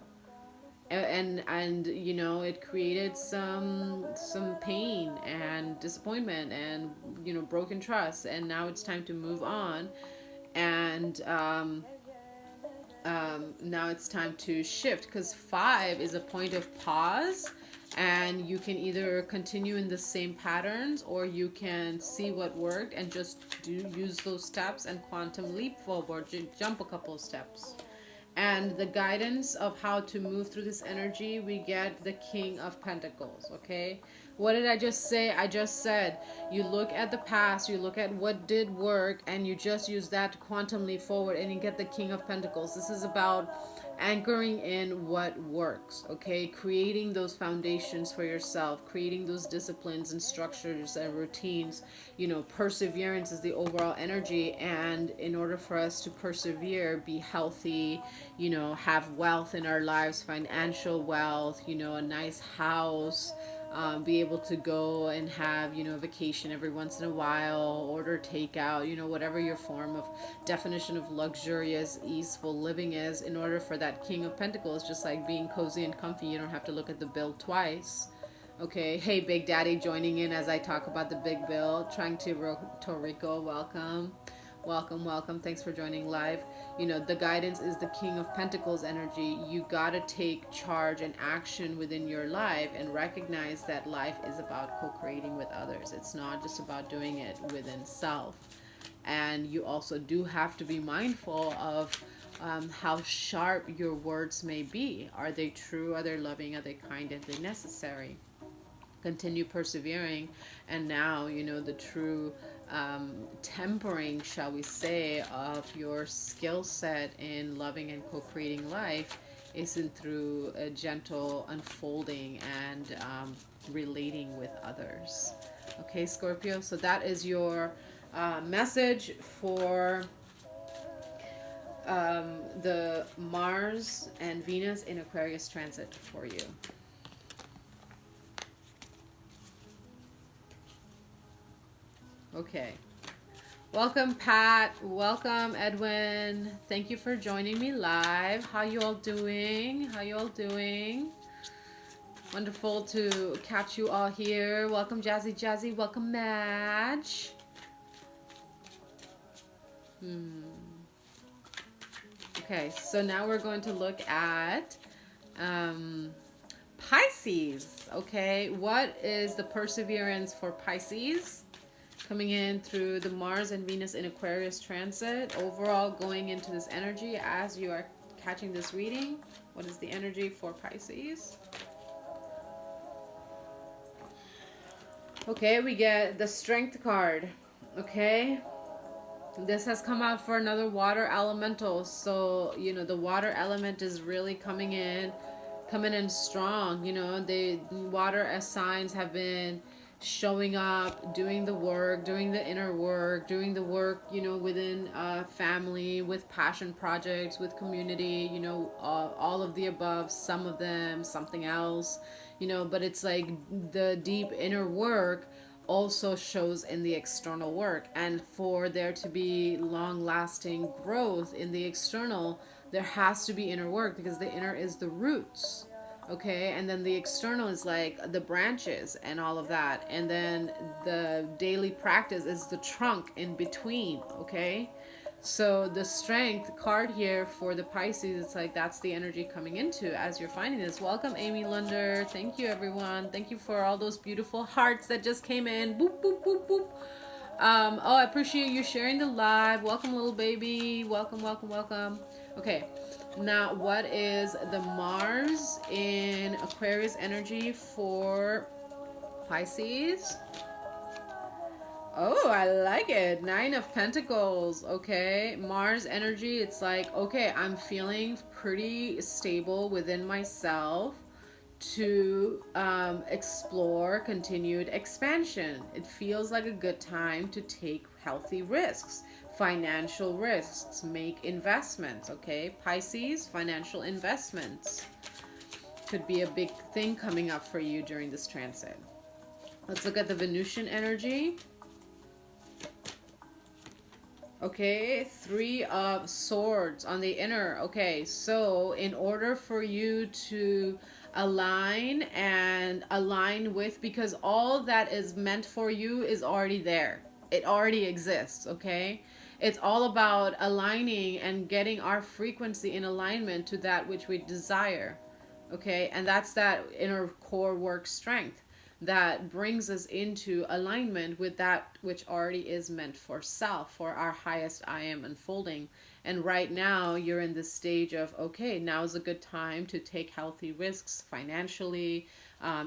And it created some pain and disappointment and broken trust, and now it's time to move on. And now it's time to shift, because 5 is a point of pause, and you can either continue in the same patterns, or you can see what worked and just use those steps and quantum leap forward, jump a couple of steps. And the guidance of how to move through this energy, we get the King of Pentacles. Okay, what did I just say? I just said you look at the past, you look at what did work, and you just use that to quantum leap forward, and you get the King of Pentacles. This is about anchoring in what works. Okay, creating those foundations for yourself, creating those disciplines and structures and routines. Perseverance is the overall energy, and in order for us to persevere, be healthy, have wealth in our lives, financial wealth, a nice house, be able to go and have, a vacation every once in a while, order takeout, whatever your form of definition of luxurious, easeful living is. In order for that King of Pentacles, just like being cozy and comfy, you don't have to look at the bill twice. Okay, hey Big Daddy joining in as I talk about the big bill. Trying to Puerto Rico, welcome. Welcome. Thanks for joining live. The guidance is the King of Pentacles energy. You got to take charge and action within your life and recognize that life is about co-creating with others. It's not just about doing it within self. And you also do have to be mindful of how sharp your words may be. Are they true? Are they loving? Are they kind? Are they necessary? Continue persevering. And now, the true tempering, shall we say, of your skill set in loving and co-creating life isn't through a gentle unfolding and relating with others. Okay, Scorpio, so that is your message for the Mars and Venus in Aquarius transit for you. Okay. Welcome, Pat. Welcome, Edwin. Thank you for joining me live. How you all doing? How you all doing? Wonderful to catch you all here. Welcome, Jazzy Jazzy. Welcome, Madge. Okay, so now we're going to look at Pisces. Okay, what is the perseverance for Pisces? Coming in through the Mars and Venus in Aquarius transit. Overall, going into this energy as you are catching this reading. What is the energy for Pisces? Okay, we get the Strength card. Okay. This has come out for another water elemental. So, you know, the water element is really coming in strong. You know, the water signs have been showing up, doing the work, doing the inner work, doing the work, you know, within family, with passion projects, with community, you know, all of the above, some of them, something else, you know, but it's like the deep inner work also shows in the external work. And for there to be long-lasting growth in the external, there has to be inner work, because the inner is the roots. Okay, and then the external is like the branches and all of that, and then the daily practice is the trunk in between. Okay, so the Strength card here for the Pisces, it's like that's the energy coming into as you're finding this. Welcome, Amy Lunder. Thank you, everyone. Thank you for all those beautiful hearts that just came in. Boop boop boop boop. Oh, I appreciate you sharing the live. Welcome, little baby. Welcome, welcome, welcome. Okay, now what is the Mars in Aquarius energy for Pisces? Oh, I like it. 9 of Pentacles. Okay, Mars energy, it's like, okay, I'm feeling pretty stable within myself to explore continued expansion. It feels like a good time to take healthy risks, financial risks, make investments. Okay, Pisces, financial investments could be a big thing coming up for you during this transit. Let's look at the Venusian energy. Okay, 3 of Swords on the inner. Okay, so in order for you to align with, because all that is meant for you is already there. It already exists, okay? It's all about aligning and getting our frequency in alignment to that which we desire, okay? And that's that inner core work strength that brings us into alignment with that which already is meant for self, for our highest I am unfolding. And right now you're in this stage of, okay, now is a good time to take healthy risks financially,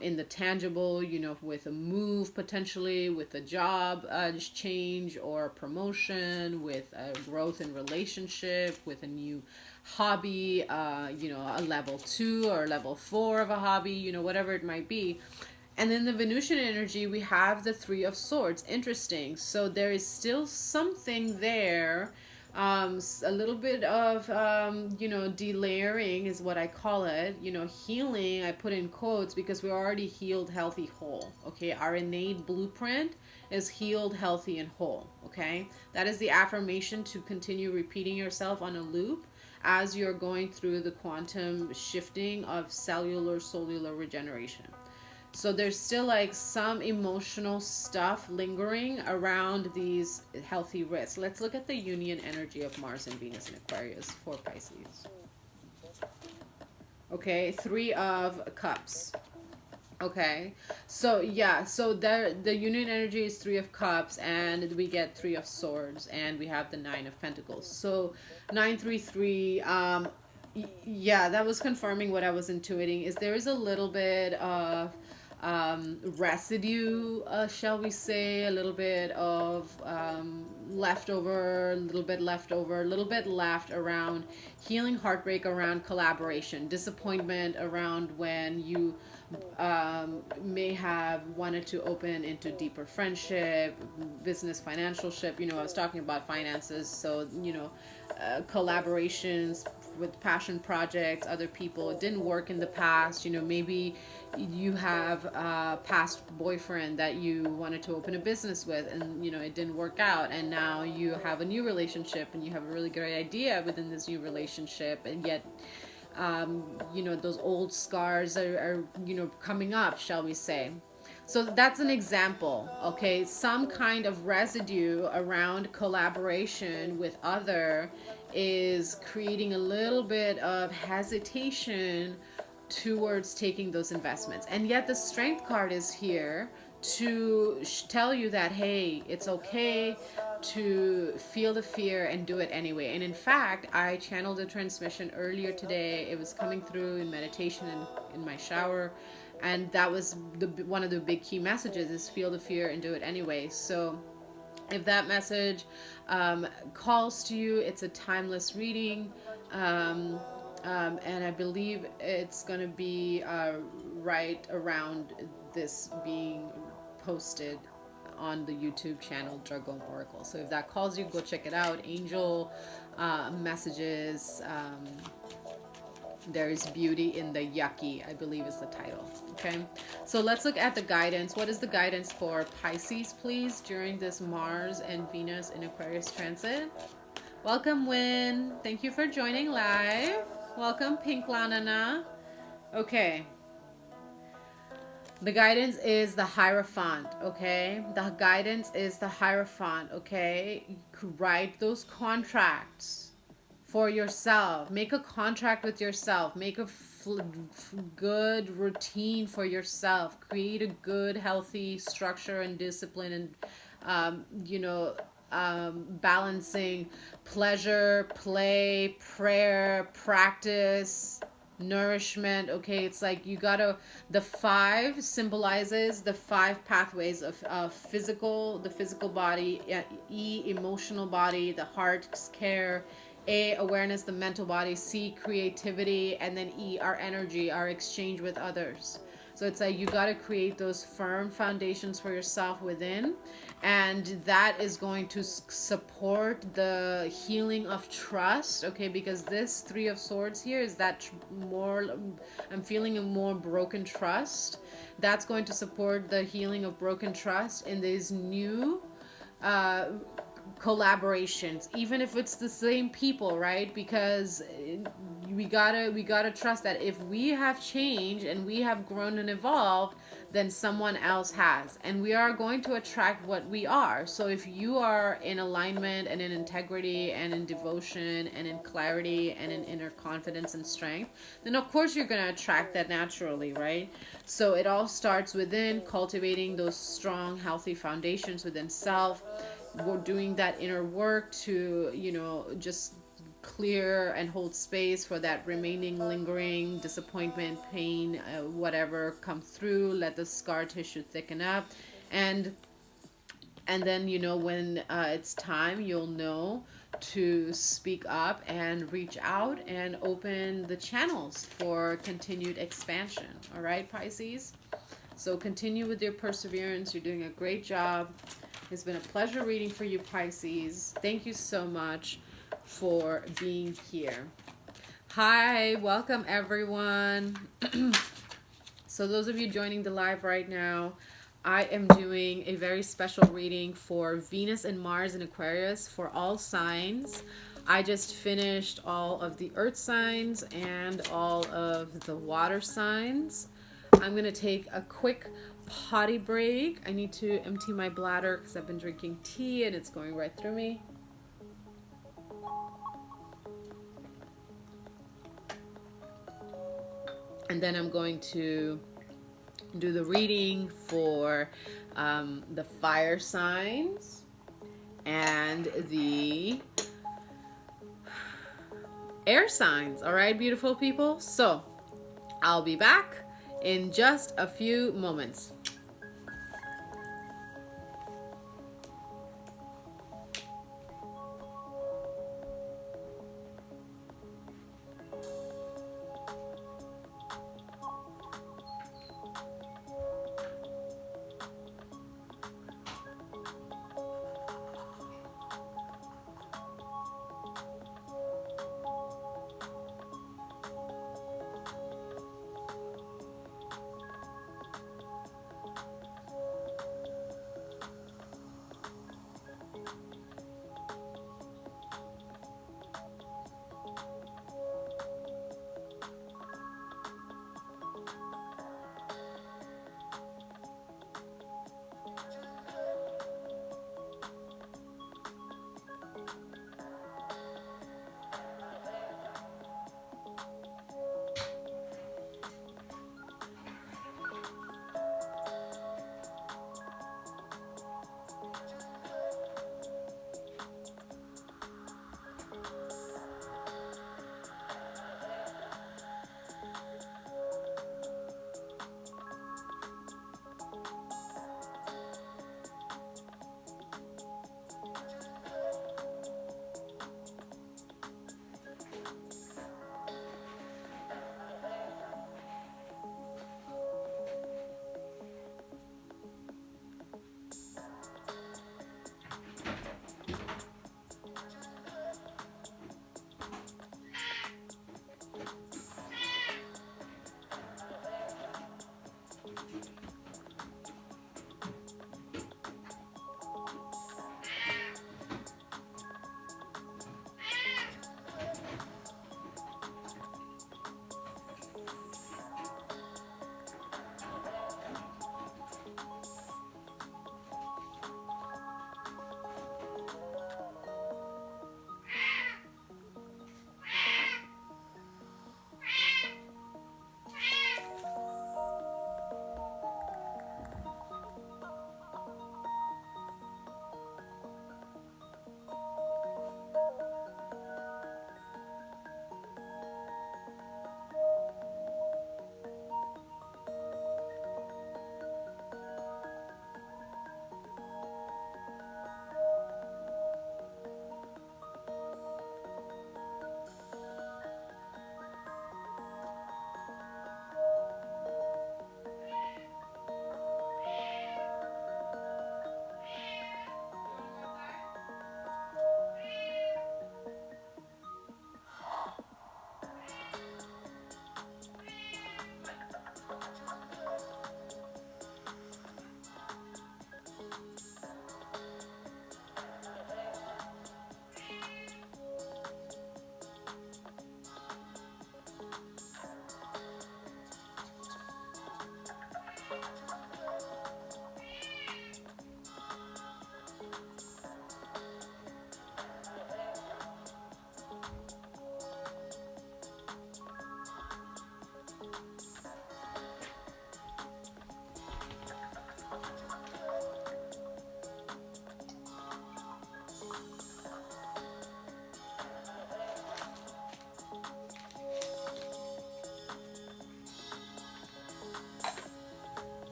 in the tangible, you know, with a move potentially, with a job change or promotion, with a growth in relationship, with a new hobby, you know, a level 2 or level 4 of a hobby, you know, whatever it might be. And then the Venusian energy, we have the 3 of Swords. Interesting. So there is still something there. A little bit of, you know, delayering is what I call it. You know, healing, I put in quotes because we're already healed, healthy, whole. Okay, our innate blueprint is healed, healthy, and whole. Okay, that is the affirmation to continue repeating yourself on a loop as you're going through the quantum shifting of cellular, solar regeneration. So there's still like some emotional stuff lingering around these healthy risks. Let's look at the union energy of Mars and Venus in Aquarius for Pisces. Okay, 3 of Cups. Okay, so yeah, so there the union energy is 3 of Cups, and we get 3 of Swords, and we have the 9 of Pentacles. So 933, yeah, that was confirming what I was intuiting, is there is a little bit of residue, shall we say, a little bit of leftover, a little bit leftover, a little bit left around healing heartbreak, around collaboration, disappointment around when you may have wanted to open into deeper friendship, business, financial ship. You know, I was talking about finances, so you know, collaborations with passion projects, other people. It didn't work in the past. You know, maybe you have a past boyfriend that you wanted to open a business with, and you know it didn't work out, and now you have a new relationship and you have a really great idea within this new relationship, and yet you know, those old scars are, you know, coming up, shall we say. So that's an example, okay? Some kind of residue around collaboration with other is creating a little bit of hesitation towards taking those investments. And yet the strength card is here to tell you that, hey, it's okay to feel the fear and do it anyway. And in fact, I channeled a transmission earlier today. It was coming through in meditation and in my shower, and that was one of the big key messages is feel the fear and do it anyway. So if that message calls to you, it's a timeless reading, and I believe it's going to be right around this being posted on the YouTube channel Dragon Oracle. So if that calls you, go check it out. Angel messages. There is beauty in the yucky, I believe is the title. Okay, so let's look at the guidance. What is the guidance for Pisces, please, during this Mars and Venus in Aquarius transit? Welcome, Win. Thank you for joining live. Welcome, Pink Lanana. Okay. The guidance is the Hierophant, okay? The guidance is the Hierophant, okay? You could write those contracts for yourself. Make a contract with yourself. Make a good routine for yourself. Create a good, healthy structure and discipline, and, you know, balancing pleasure, play, prayer, practice, nourishment. Okay, it's like you gotta, the 5 symbolizes the 5 pathways of the physical body, E, emotional body, the heart's care, A, awareness, the mental body, C, creativity, and then E, our energy, our exchange with others. So it's like you got to create those firm foundations for yourself within, and that is going to support the healing of trust, okay? Because this 3 of Swords here is that more, I'm feeling a more broken trust. That's going to support the healing of broken trust in these new collaborations, even if it's the same people, right? Because we gotta trust that if we have changed and we have grown and evolved, then someone else has, and we are going to attract what we are. So if you are in alignment and in integrity and in devotion and in clarity and in inner confidence and strength, then of course you're going to attract that naturally, right? So it all starts within, cultivating those strong, healthy foundations within self. We're doing that inner work to, you know, just clear and hold space for that remaining lingering disappointment, pain, whatever come through. Let the scar tissue thicken up, and then, you know, when it's time, you'll know to speak up and reach out and open the channels for continued expansion. All right, Pisces? So continue with your perseverance. You're doing a great job. It's been a pleasure reading for you, Pisces. Thank you so much for being here. Hi, welcome everyone. So those of you joining the live right now, I am doing a very special reading for Venus and Mars in Aquarius for all signs. I just finished all of the earth signs and all of the water signs. I'm going to take a quick potty break. I need to empty my bladder because I've been drinking tea and it's going right through me. And then I'm going to do the reading for the fire signs and the air signs. All right, beautiful people. So I'll be back in just a few moments.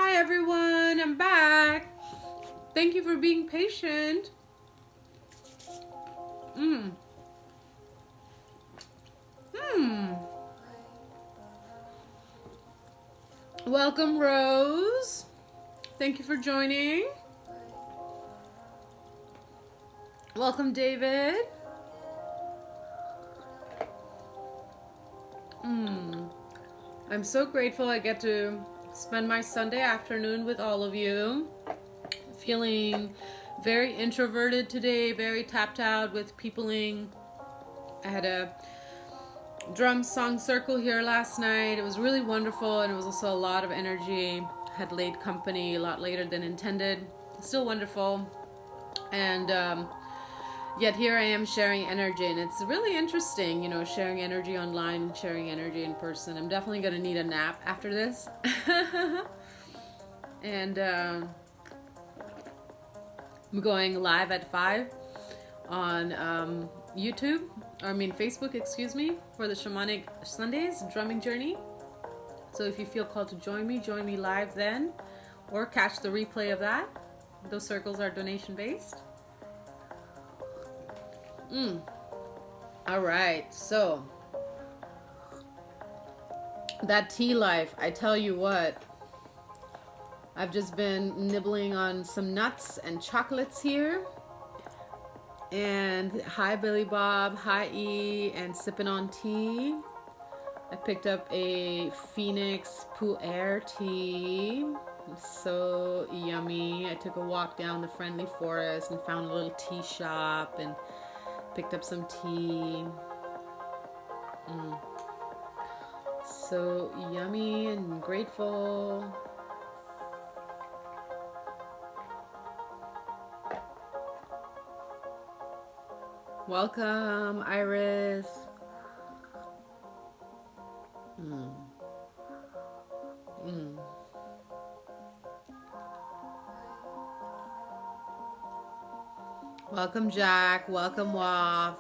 Everyone, I'm back. Thank you for being patient. Welcome, Rose. Thank you for joining. Welcome, David. I'm so grateful I get to spend my Sunday afternoon with all of you. Feeling very introverted today, very tapped out with peopling. I had a drum song circle here last night. It was really wonderful, and it was also a lot of energy. Had late company a lot later than intended. Still wonderful. And yet here I am sharing energy, and it's really interesting, you know, sharing energy online, sharing energy in person. I'm definitely going to need a nap after this. And I'm going live at 5 on YouTube, or I mean Facebook, excuse me, for the Shamanic Sundays drumming journey. So if you feel called to join me live then, or catch the replay of that. Those circles are donation based. All right, so that tea life, I tell you what, I've just been nibbling on some nuts and chocolates here. And hi Billy Bob, hi E, and sipping on tea. I picked up a F.E.A.R tea. So yummy. I took a walk down the friendly forest and found a little tea shop and picked up some tea. So yummy and grateful. Welcome, Iris. Welcome, Jack. Welcome, Waf.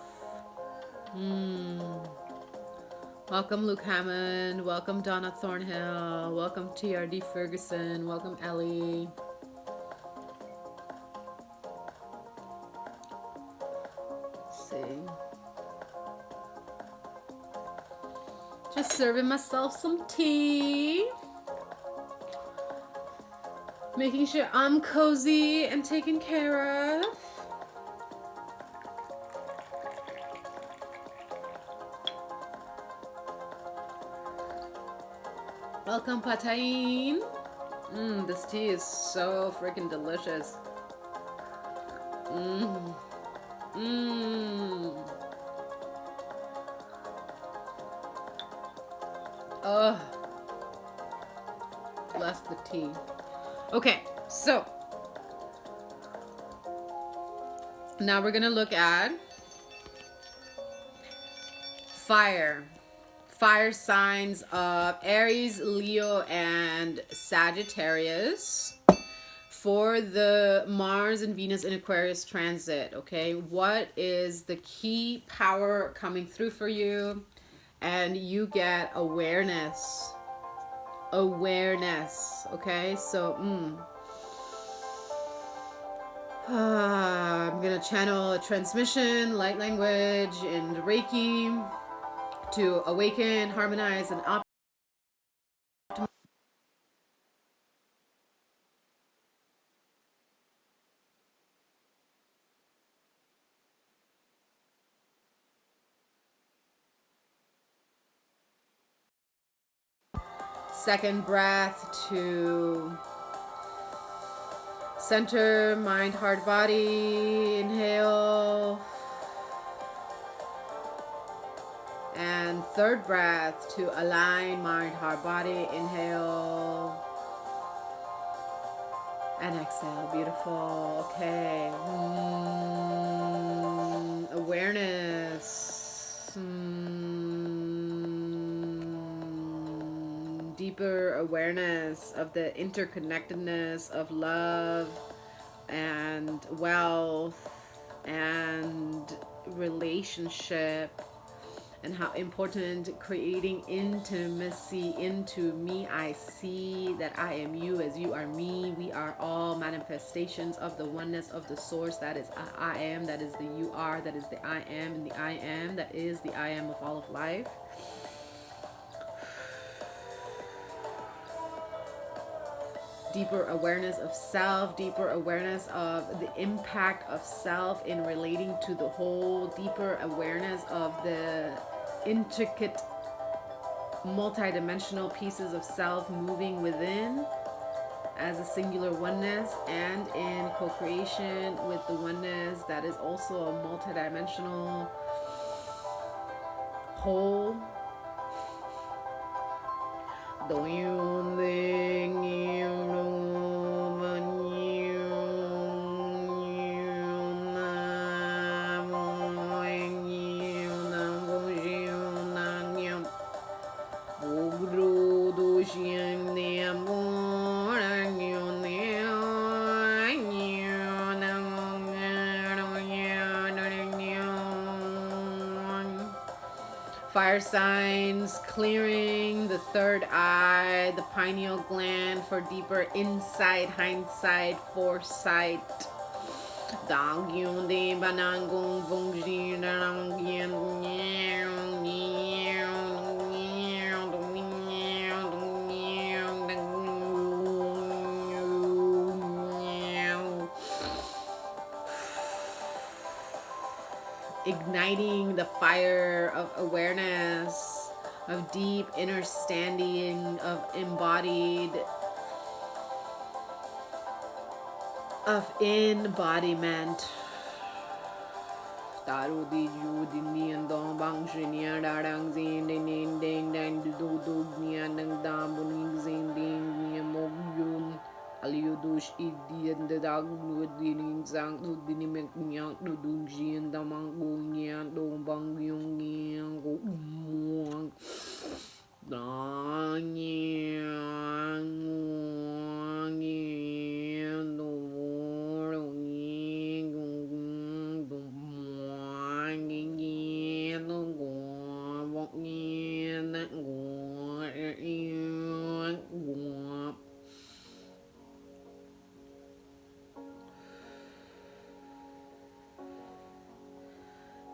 Welcome, Luke Hammond. Welcome, Donna Thornhill. Welcome, TRD Ferguson. Welcome, Ellie. Let's see. Just serving myself some tea. Making sure I'm cozy and taken care of. Welcome, Patayin. This tea is so freaking delicious. Oh, bless the tea. Okay, so now we're gonna look at fire signs of Aries, Leo, and Sagittarius for the Mars and Venus in Aquarius transit. Okay, what is the key power coming through for you? And you get awareness. Okay, so I'm gonna channel a transmission, light language, and Reiki to awaken, harmonize, and optimize. Second breath to center, mind, heart, body. Inhale. And third breath to align mind, heart, body. Inhale. And exhale. Beautiful. Okay. Awareness. Deeper awareness of the interconnectedness of love and wealth and relationship, and how important creating intimacy into me. I see that I am you as you are me. We are all manifestations of the oneness of the source. That is I am, that is the you are, that is the I am, and the I am, that is the I am of all of life. Deeper awareness of self, deeper awareness of the impact of self in relating to the whole, deeper awareness of the intricate, multidimensional pieces of self moving within as a singular oneness and in co-creation with the oneness that is also a multidimensional whole. fire signs, clearing the third eye, the pineal gland for deeper insight, hindsight, foresight. Igniting the fire of awareness, of deep understanding, of embodied, of embodiment. Aliudush idian the dog would be in Zang would be named Yang to Dunji and the Mango Yan do Bang Yung Yang go Muang Dang Yang Yan do Muang do Muang Yan do Go Yan Go.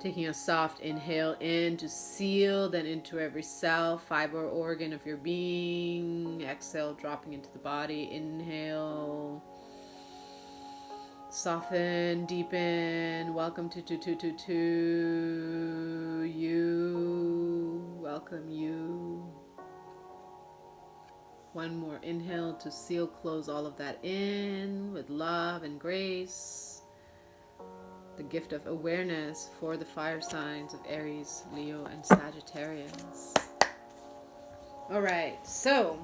Taking a soft inhale in to seal, then into every cell, fiber, organ of your being. Exhale, dropping into the body. Inhale. Soften, deepen. Welcome to you. Welcome you. One more inhale to seal, close all of that in with love and grace. The gift of awareness for the fire signs of Aries, Leo, and Sagittarius. All right, so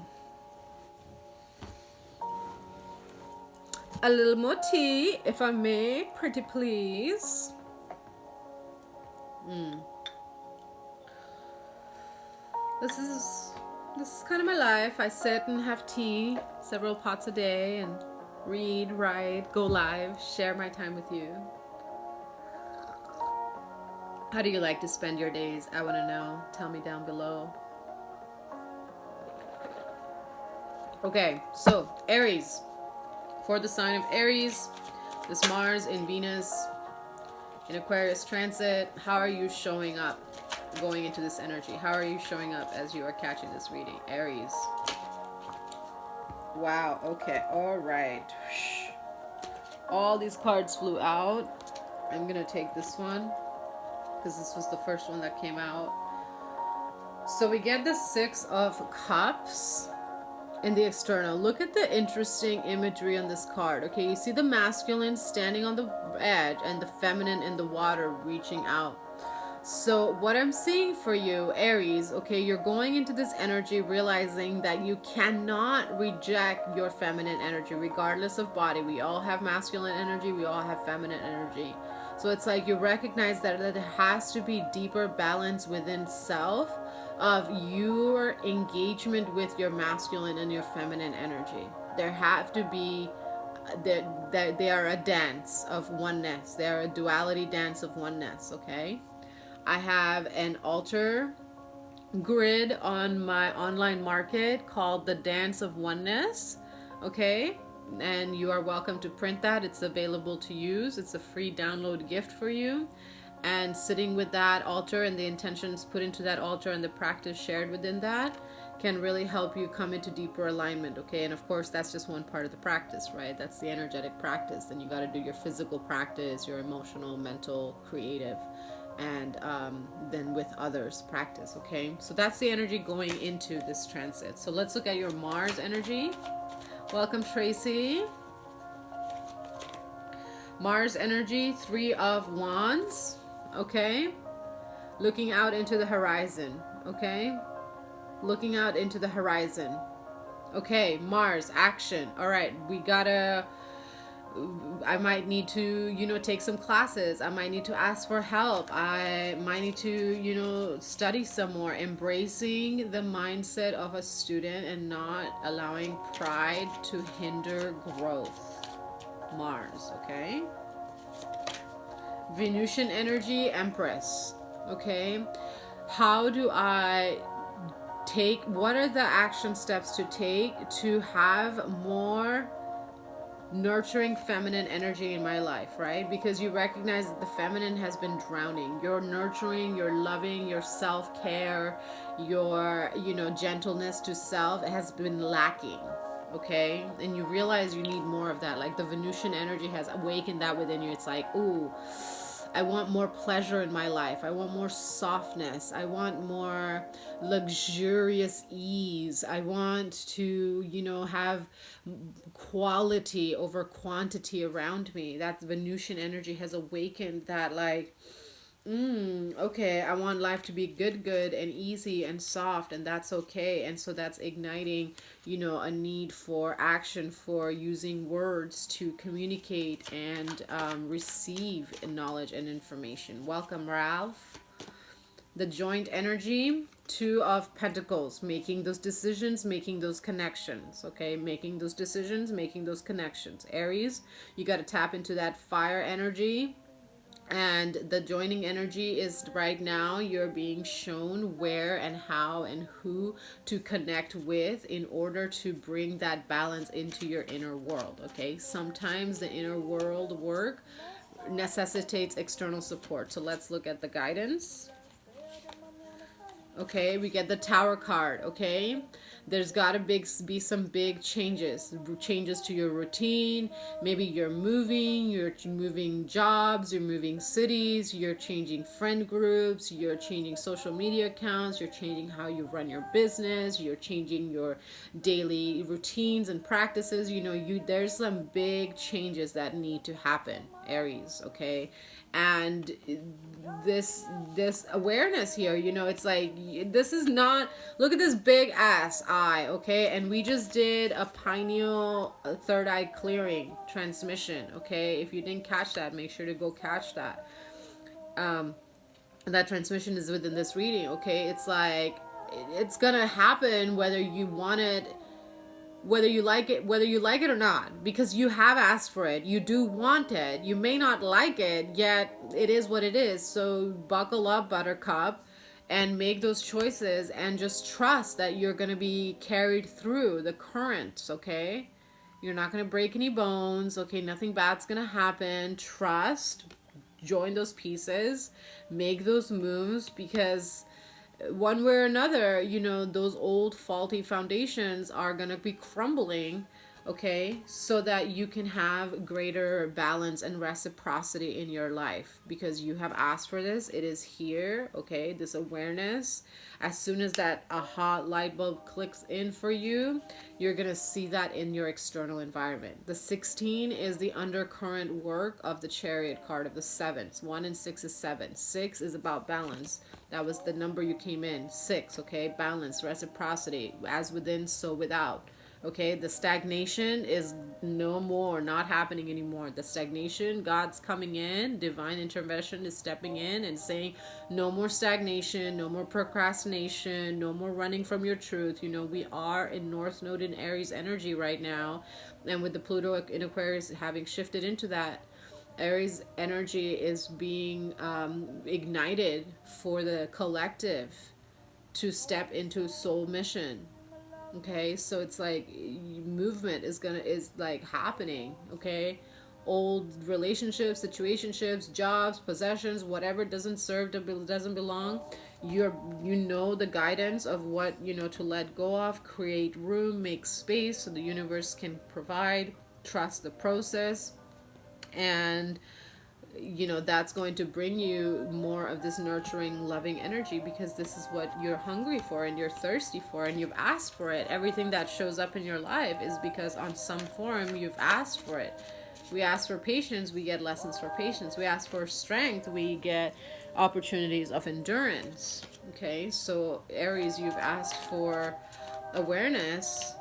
a little more tea, if I may, pretty please. This is kind of my life. I sit and have tea several pots a day and read, write, go live, share my time with you. How do you like to spend your days? I want to know. Tell me down below. Okay, so Aries. For the sign of Aries, this Mars in Venus in Aquarius transit, how are you showing up going into this energy? How are you showing up as you are catching this reading? Aries. Wow, okay, all right. All these cards flew out. I'm going to take this one, because this was the first one that came out. So we get the Six of Cups in the external. Look at the interesting imagery on this card. Okay, you see the masculine standing on the edge and the feminine in the water reaching out. So what I'm seeing for you, Aries, okay, you're going into this energy realizing that you cannot reject your feminine energy regardless of body. We all have masculine energy, we all have feminine energy. So it's like you recognize that there has to be deeper balance within self of your engagement with your masculine and your feminine energy. There have to be, they are a dance of oneness. They are a duality dance of oneness, okay? I have an altar grid on my online market called The Dance of Oneness, okay? And you are welcome to print that. It's available to use. It's a free download gift for you. And sitting with that altar and the intentions put into that altar and the practice shared within that can really help you come into deeper alignment, okay? And of course, that's just one part of the practice, right? That's the energetic practice. Then you got to do your physical practice, your emotional, mental, creative, and then with others practice, okay? So that's the energy going into this transit. So let's look at your Mars energy. Welcome, Tracy. Mars energy, Three of Wands, okay? Looking out into the horizon, okay? Looking out into the horizon. Okay, Mars, action. All right, I might need to, take some classes. I might need to ask for help. I might need to, study some more. Embracing the mindset of a student and not allowing pride to hinder growth. Mars, okay? Venusian energy, Empress, okay? how do I take, what are the action steps to take to have more nurturing feminine energy in my life, right? Because you recognize that the feminine has been drowning. Your nurturing, your loving, your self-care, your, you know, gentleness to self has been lacking. Okay, and you realize you need more of that. Like the Venusian energy has awakened that within you. It's like, ooh, I want more pleasure in my life. I want more softness. I want more luxurious ease. I want to, you know, have quality over quantity around me. That Venusian energy has awakened that, like, okay, I want life to be good and easy and soft, and that's okay. And so that's igniting, you know, a need for action, for using words to communicate and receive knowledge and information. Welcome, Ralph. The joint energy, Two of Pentacles, making those decisions, making those connections, okay? Making those decisions, making those connections. Aries, you got to tap into that fire energy. And the joining energy is right now you're being shown where and how and who to connect with in order to bring that balance into your inner world, okay? Sometimes the inner world work necessitates external support. So let's look at the guidance. Okay, we get the Tower card, okay? There's got to be some big changes to your routine. Maybe you're moving jobs, you're moving cities, you're changing friend groups, you're changing social media accounts, you're changing how you run your business, you're changing your daily routines and practices. You know, there's some big changes that need to happen, Aries, okay? And this awareness here, you know, it's like, this is not, look at this big ass eye, okay? And we just did a pineal third eye clearing transmission, okay? If you didn't catch that, make sure to go catch that. That transmission is within this reading, okay? It's like, it's gonna happen whether you want it, whether you like it or not, because you have asked for it. You do want it. You may not like it, yet it is what it is. So buckle up, buttercup, and make those choices and just trust that you're going to be carried through the currents, okay? You're not going to break any bones, okay? Nothing bad's going to happen. Trust. Join those pieces. Make those moves, because one way or another, you know, those old faulty foundations are going to be crumbling, okay, so that you can have greater balance and reciprocity in your life, because you have asked for this. It is here, okay? This awareness, as soon as that aha light bulb clicks in for you, you're going to see that in your external environment. The 16 is the undercurrent work of the Chariot card of the sevens. 1 and 6 is 7. 6 is about balance. That was the number you came in. 6, okay? Balance, reciprocity, as within, so without. Okay, the stagnation is no more, not happening anymore. The stagnation, God's coming in, divine intervention is stepping in and saying, no more stagnation, no more procrastination, no more running from your truth. You know, we are in North Node in Aries energy right now. And with the Pluto in Aquarius having shifted into that, Aries energy is being ignited for the collective to step into soul mission. Okay, so it's like movement is like happening, okay? Old relationships, situationships, jobs, possessions, whatever doesn't serve, doesn't belong, you know the guidance of what, you know, to let go of, create room, make space so the universe can provide, trust the process, and you know, that's going to bring you more of this nurturing, loving energy, because this is what you're hungry for and you're thirsty for and you've asked for it. Everything that shows up in your life is because on some form you've asked for it. We ask for patience, we get lessons for patience. We ask for strength, we get opportunities of endurance. Okay, so Aries, you've asked for awareness.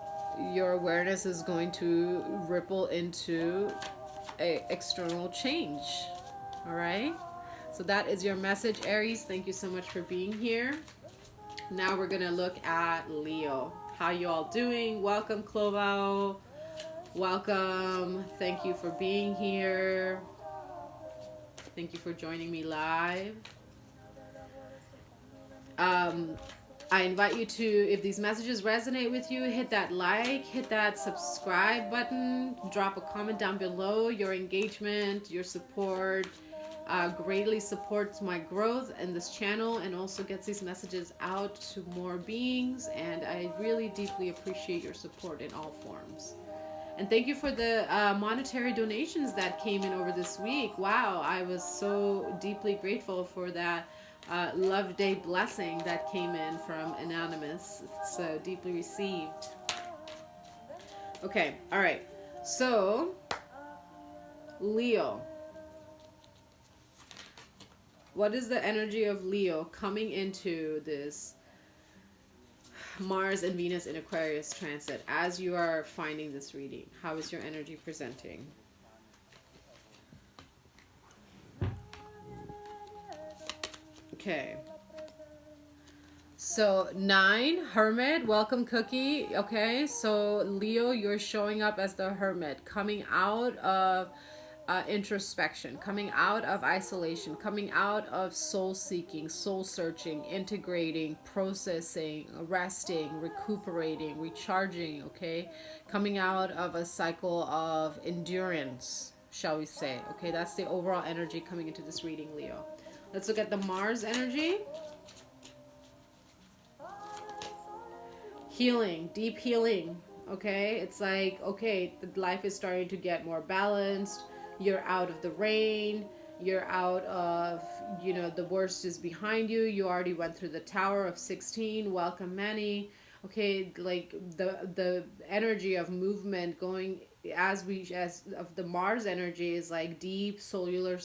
Your awareness is going to ripple into a external change. All right, so that is your message, Aries. Thank you so much for being here. Now we're gonna look at Leo. How you all doing? Welcome, Clovo. Welcome. Thank you for being here. Thank you for joining me live. I invite you to, if these messages resonate with you, hit that like, hit that subscribe button, drop a comment down below. Your engagement, your support greatly supports my growth in this channel and also gets these messages out to more beings. And I really deeply appreciate your support in all forms. And thank you for the monetary donations that came in over this week. Wow, I was so deeply grateful for that love day blessing that came in from Anonymous. So deeply received. Okay, all right. So, Leo. What is the energy of Leo coming into this Mars and Venus in Aquarius transit as you are finding this reading? How is your energy presenting? Okay. So 9, Hermit, welcome Cookie. Okay, so Leo, you're showing up as the Hermit, coming out of introspection, coming out of isolation, coming out of soul seeking, soul searching, integrating, processing, resting, recuperating, recharging, okay? Coming out of a cycle of endurance, shall we say. Okay, that's the overall energy coming into this reading, Leo. Let's look at the Mars energy. Healing, deep healing, okay? It's like, okay, the life is starting to get more balanced. You're out of the rain. You're out of, you know, the worst is behind you. You already went through the Tower of 16. Welcome, Manny. Okay, like the energy of movement going as of the Mars energy is like deep cellular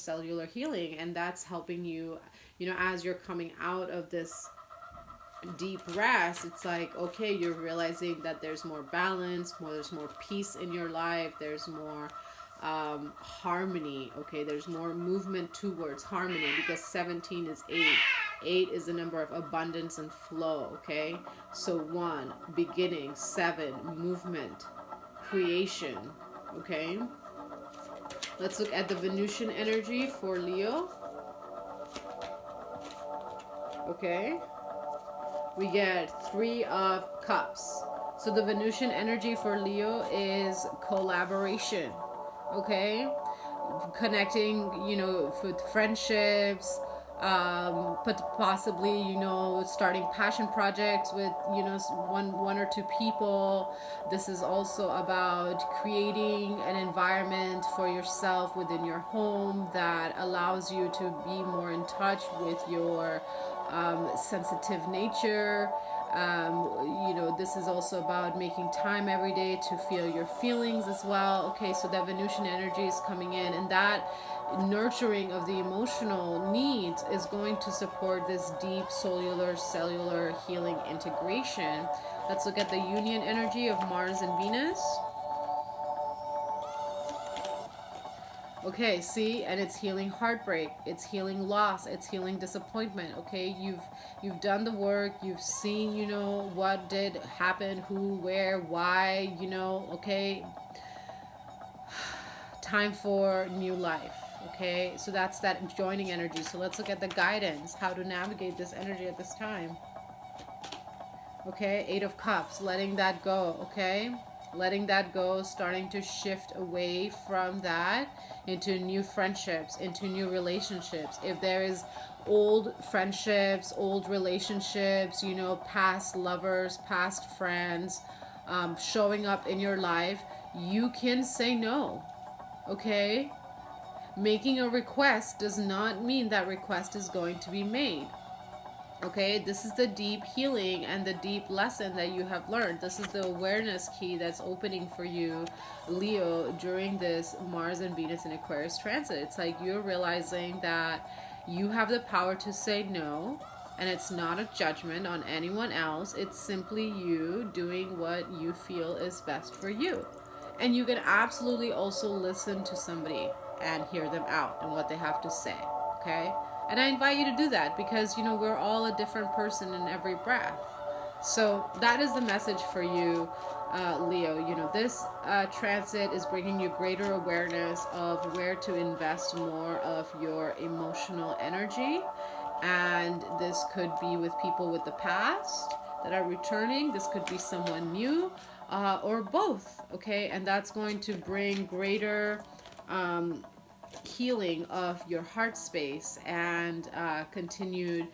healing, and that's helping you, you know, as you're coming out of this deep rest. It's like, okay, you're realizing that there's more balance, there's more peace in your life, there's more harmony. Okay, there's more movement towards harmony, because 17 is 8. 8 is the number of abundance and flow. Okay, so 1, beginning, 7, movement, creation. Okay, let's look at the Venusian energy for Leo. Okay, we get 3 of Cups. So the Venusian energy for Leo is collaboration. Okay, connecting, you know, with friendships, but possibly, you know, starting passion projects with, you know, one or two people. This is also about creating an environment for yourself within your home that allows you to be more in touch with your sensitive nature. You know, this is also about making time every day to feel your feelings as well. Okay, so that Venusian energy is coming in, and that nurturing of the emotional needs is going to support this deep cellular healing integration. Let's look at the union energy of Mars and Venus. Okay, see, and it's healing heartbreak, it's healing loss, it's healing disappointment. Okay, you've done the work, you've seen, you know, what did happen, who, where, why, you know. Okay, time for new life. Okay, so that's that joining energy. So let's look at the guidance, how to navigate this energy at this time. Okay, 8 of Cups, letting that go. Okay, letting that go, starting to shift away from that into new friendships, into new relationships. If there is old friendships, old relationships, you know, past lovers, past friends showing up in your life, you can say no. Okay, making a request does not mean that request is going to be made. Okay, this is the deep healing and the deep lesson that you have learned. This is the awareness key that's opening for you, Leo, during this Mars and Venus in Aquarius transit. It's like you're realizing that you have the power to say no, and it's not a judgment on anyone else. It's simply you doing what you feel is best for you. And you can absolutely also listen to somebody and hear them out and what they have to say. Okay? And I invite you to do that, because, you know, we're all a different person in every breath. So that is the message for you, Leo. You know, this transit is bringing you greater awareness of where to invest more of your emotional energy. And this could be with people with the past that are returning. This could be someone new, or both, okay? And that's going to bring greater healing of your heart space and continued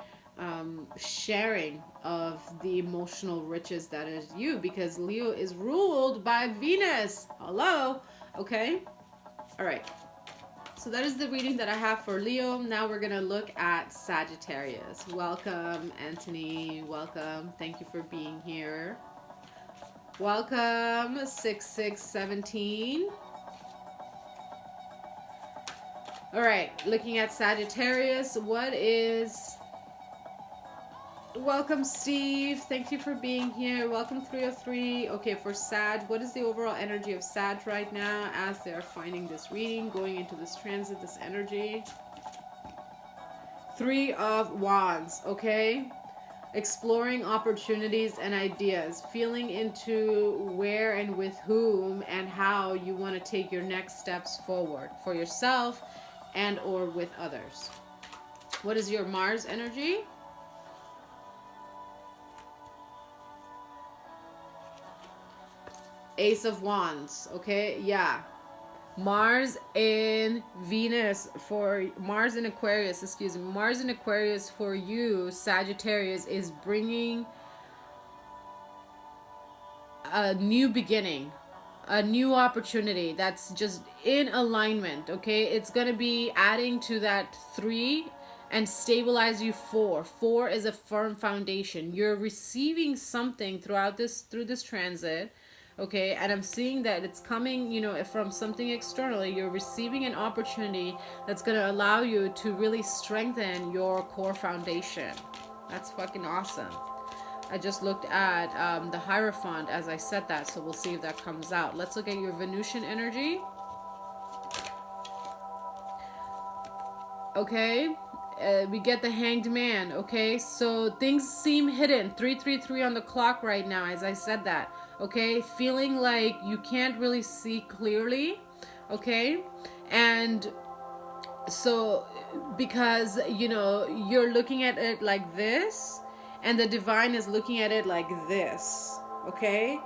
sharing of the emotional riches that is you, because Leo is ruled by Venus. Hello, okay? All right. So that is the reading that I have for Leo. Now we're going to look at Sagittarius. Welcome, Anthony. Welcome. Thank you for being here. Welcome, 6617. All right, looking at Sagittarius, what is... Welcome, Steve. Thank you for being here. Welcome, 303. Okay, for Sag, what is the overall energy of Sag right now as they're finding this reading, going into this transit, this energy? 3 of Wands, okay? Exploring opportunities and ideas, feeling into where and with whom and how you want to take your next steps forward for yourself and or with others. What is your Mars energy? Ace of Wands, okay? Yeah. Mars in Venus for Mars in Aquarius, excuse me. Mars in Aquarius for you, Sagittarius, is bringing a new beginning, a new opportunity that's just in alignment, okay? It's going to be adding to that 3 and stabilize you 4. 4 is a firm foundation. You're receiving something through this transit. Okay, and I'm seeing that it's coming, you know, from something externally. You're receiving an opportunity that's going to allow you to really strengthen your core foundation. That's fucking awesome. I just looked at the Hierophant as I said that, so we'll see if that comes out. Let's look at your Venusian energy. Okay, we get the Hanged Man. Okay, so things seem hidden. 333 on the clock right now as I said that. Okay, feeling like you can't really see clearly, okay? And so because, you know, you're looking at it like this and the divine is looking at it like this, okay?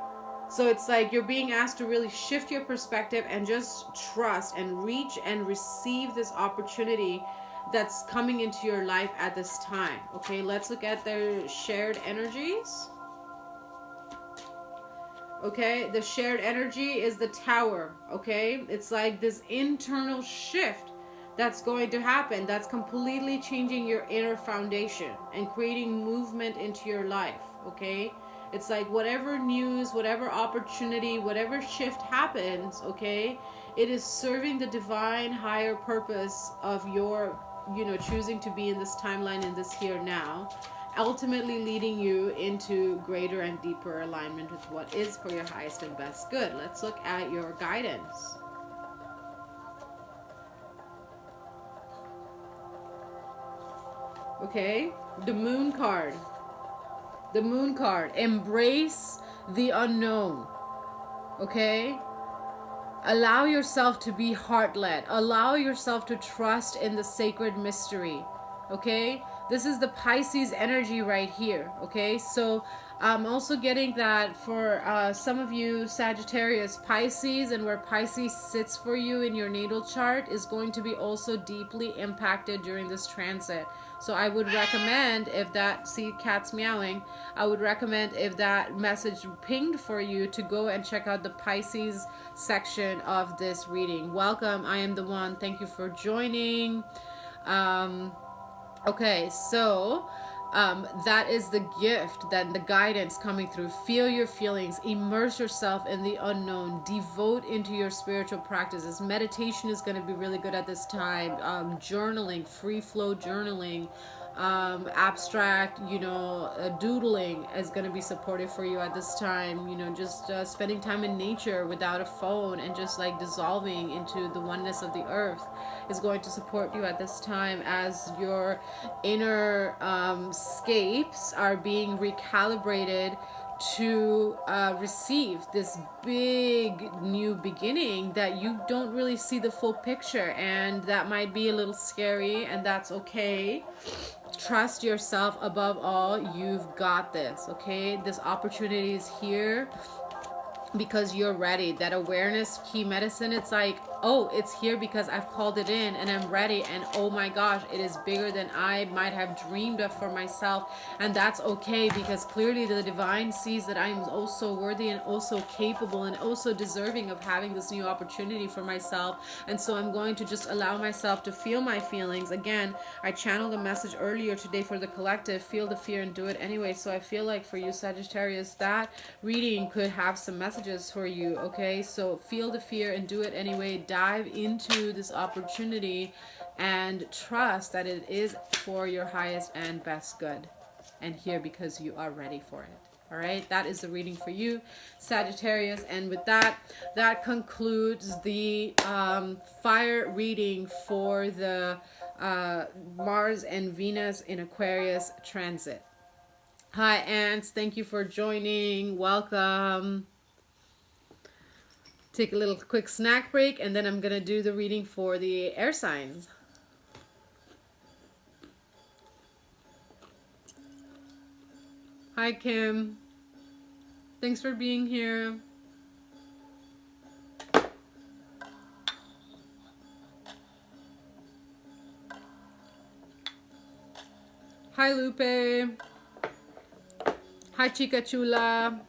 So it's like you're being asked to really shift your perspective and just trust and reach and receive this opportunity that's coming into your life at this time. Okay, let's look at their shared energies. Okay, the shared energy is the Tower. Okay, it's like this internal shift that's going to happen, that's completely changing your inner foundation and creating movement into your life. Okay, it's like whatever news, whatever opportunity, whatever shift happens, okay, it is serving the divine higher purpose of your, you know, choosing to be in this timeline, in this here now, ultimately leading you into greater and deeper alignment with what is for your highest and best good. Let's look at your guidance. Okay, the Moon card. The Moon card. Embrace the unknown. Okay? Allow yourself to be heart-led. Allow yourself to trust in the sacred mystery. Okay? This is the Pisces energy right here. Okay? So I'm also getting that for some of you Sagittarius, Pisces, and where Pisces sits for you in your natal chart is going to be also deeply impacted during this transit. So I would recommend, if that, see cats meowing, I would recommend if that message pinged for you to go and check out the Pisces section of this reading. Welcome, I am the one. Thank you for joining. Okay, so that is the gift, that the guidance coming through. Feel your feelings, immerse yourself in the unknown, devote into your spiritual practices. Meditation is going to be really good at this time. Journaling, free flow journaling, abstract, you know, doodling is going to be supportive for you at this time. You know, just spending time in nature without a phone and just like dissolving into the oneness of the earth is going to support you at this time as your inner scapes are being recalibrated to receive this big new beginning, that you don't really see the full picture, and that might be a little scary, and that's okay. Trust yourself above all. You've got this, okay? This opportunity is here because you're ready. That awareness key medicine, it's like, oh, it's here because I've called it in and I'm ready, and oh my gosh, it is bigger than I might have dreamed of for myself. And that's okay, because clearly the divine sees that I'm also worthy and also capable and also deserving of having this new opportunity for myself. And so I'm going to just allow myself to feel my feelings. Again, I channeled a message earlier today for the collective: feel the fear and do it anyway. So I feel like for you, Sagittarius, that reading could have some messages for you, okay? So feel the fear and do it anyway. Dive into this opportunity and trust that it is for your highest and best good, and here because you are ready for it. All right, that is the reading for you, Sagittarius. And with that, that concludes the fire reading for the Mars and Venus in Aquarius transit. Hi, Ants. Thank you for joining. Welcome. Take a little quick snack break, and then I'm going to do the reading for the air signs. Hi, Kim. Thanks for being here. Hi, Lupe. Hi, Chica Chula.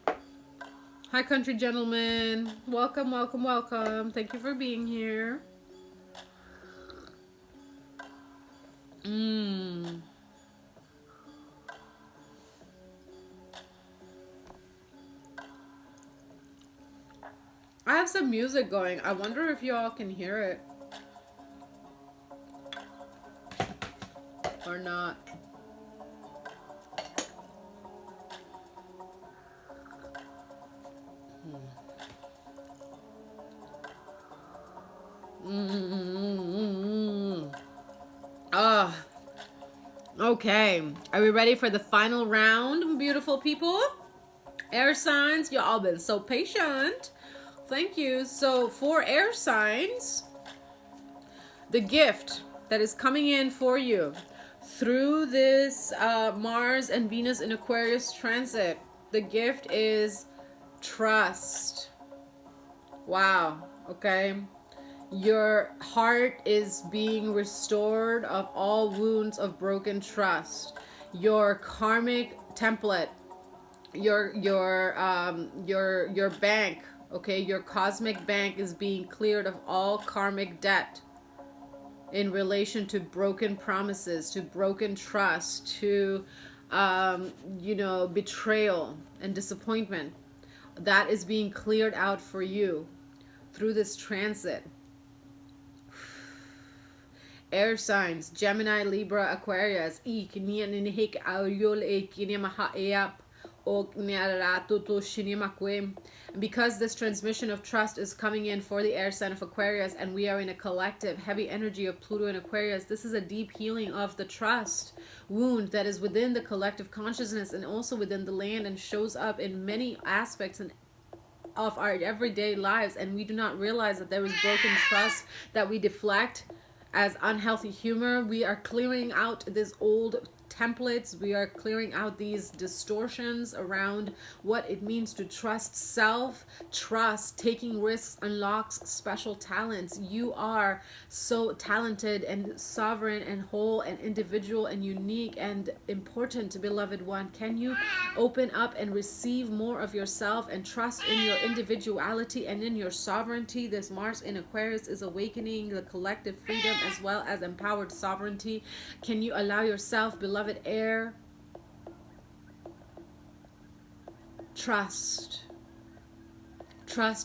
Hi, country gentlemen. Welcome, welcome, welcome. Thank you for being here. I have some music going. I wonder if y'all can hear it or not. Oh, okay. Are we ready for the final round, beautiful people? Air signs, y'all been so patient. Thank you. So for air signs, the gift that is coming in for you through this Mars and Venus in Aquarius transit, the gift is trust. Wow. Okay. Your heart is being restored of all wounds of broken trust. Your karmic template, your bank, okay, your cosmic bank is being cleared of all karmic debt in relation to broken promises, to broken trust, to betrayal and disappointment. That is being cleared out for you through this transit. Air signs, Gemini, Libra, Aquarius. Because this transmission of trust is coming in for the air sign of Aquarius, and we are in a collective heavy energy of Pluto and Aquarius, this is a deep healing of the trust wound that is within the collective consciousness and also within the land, and shows up in many aspects and of our everyday lives, and we do not realize that there is broken trust that we deflect as unhealthy humor. We are clearing out this old templates. We are clearing out these distortions around what it means to trust self. Trust, taking risks unlocks special talents. You are so talented and sovereign and whole and individual and unique and important, beloved one. Can you open up and receive more of yourself and trust in your individuality and in your sovereignty? This Mars in Aquarius is awakening the collective freedom as well as empowered sovereignty. Can you allow yourself, beloved air, trust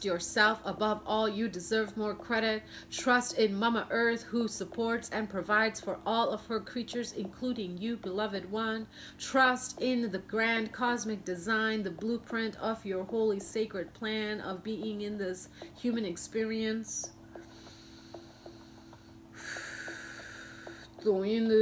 yourself above all. You deserve more credit. Trust in Mama Earth, who supports and provides for all of her creatures, including you, beloved one. Trust in the grand cosmic design, the blueprint of your holy sacred plan of being in this human experience. So in the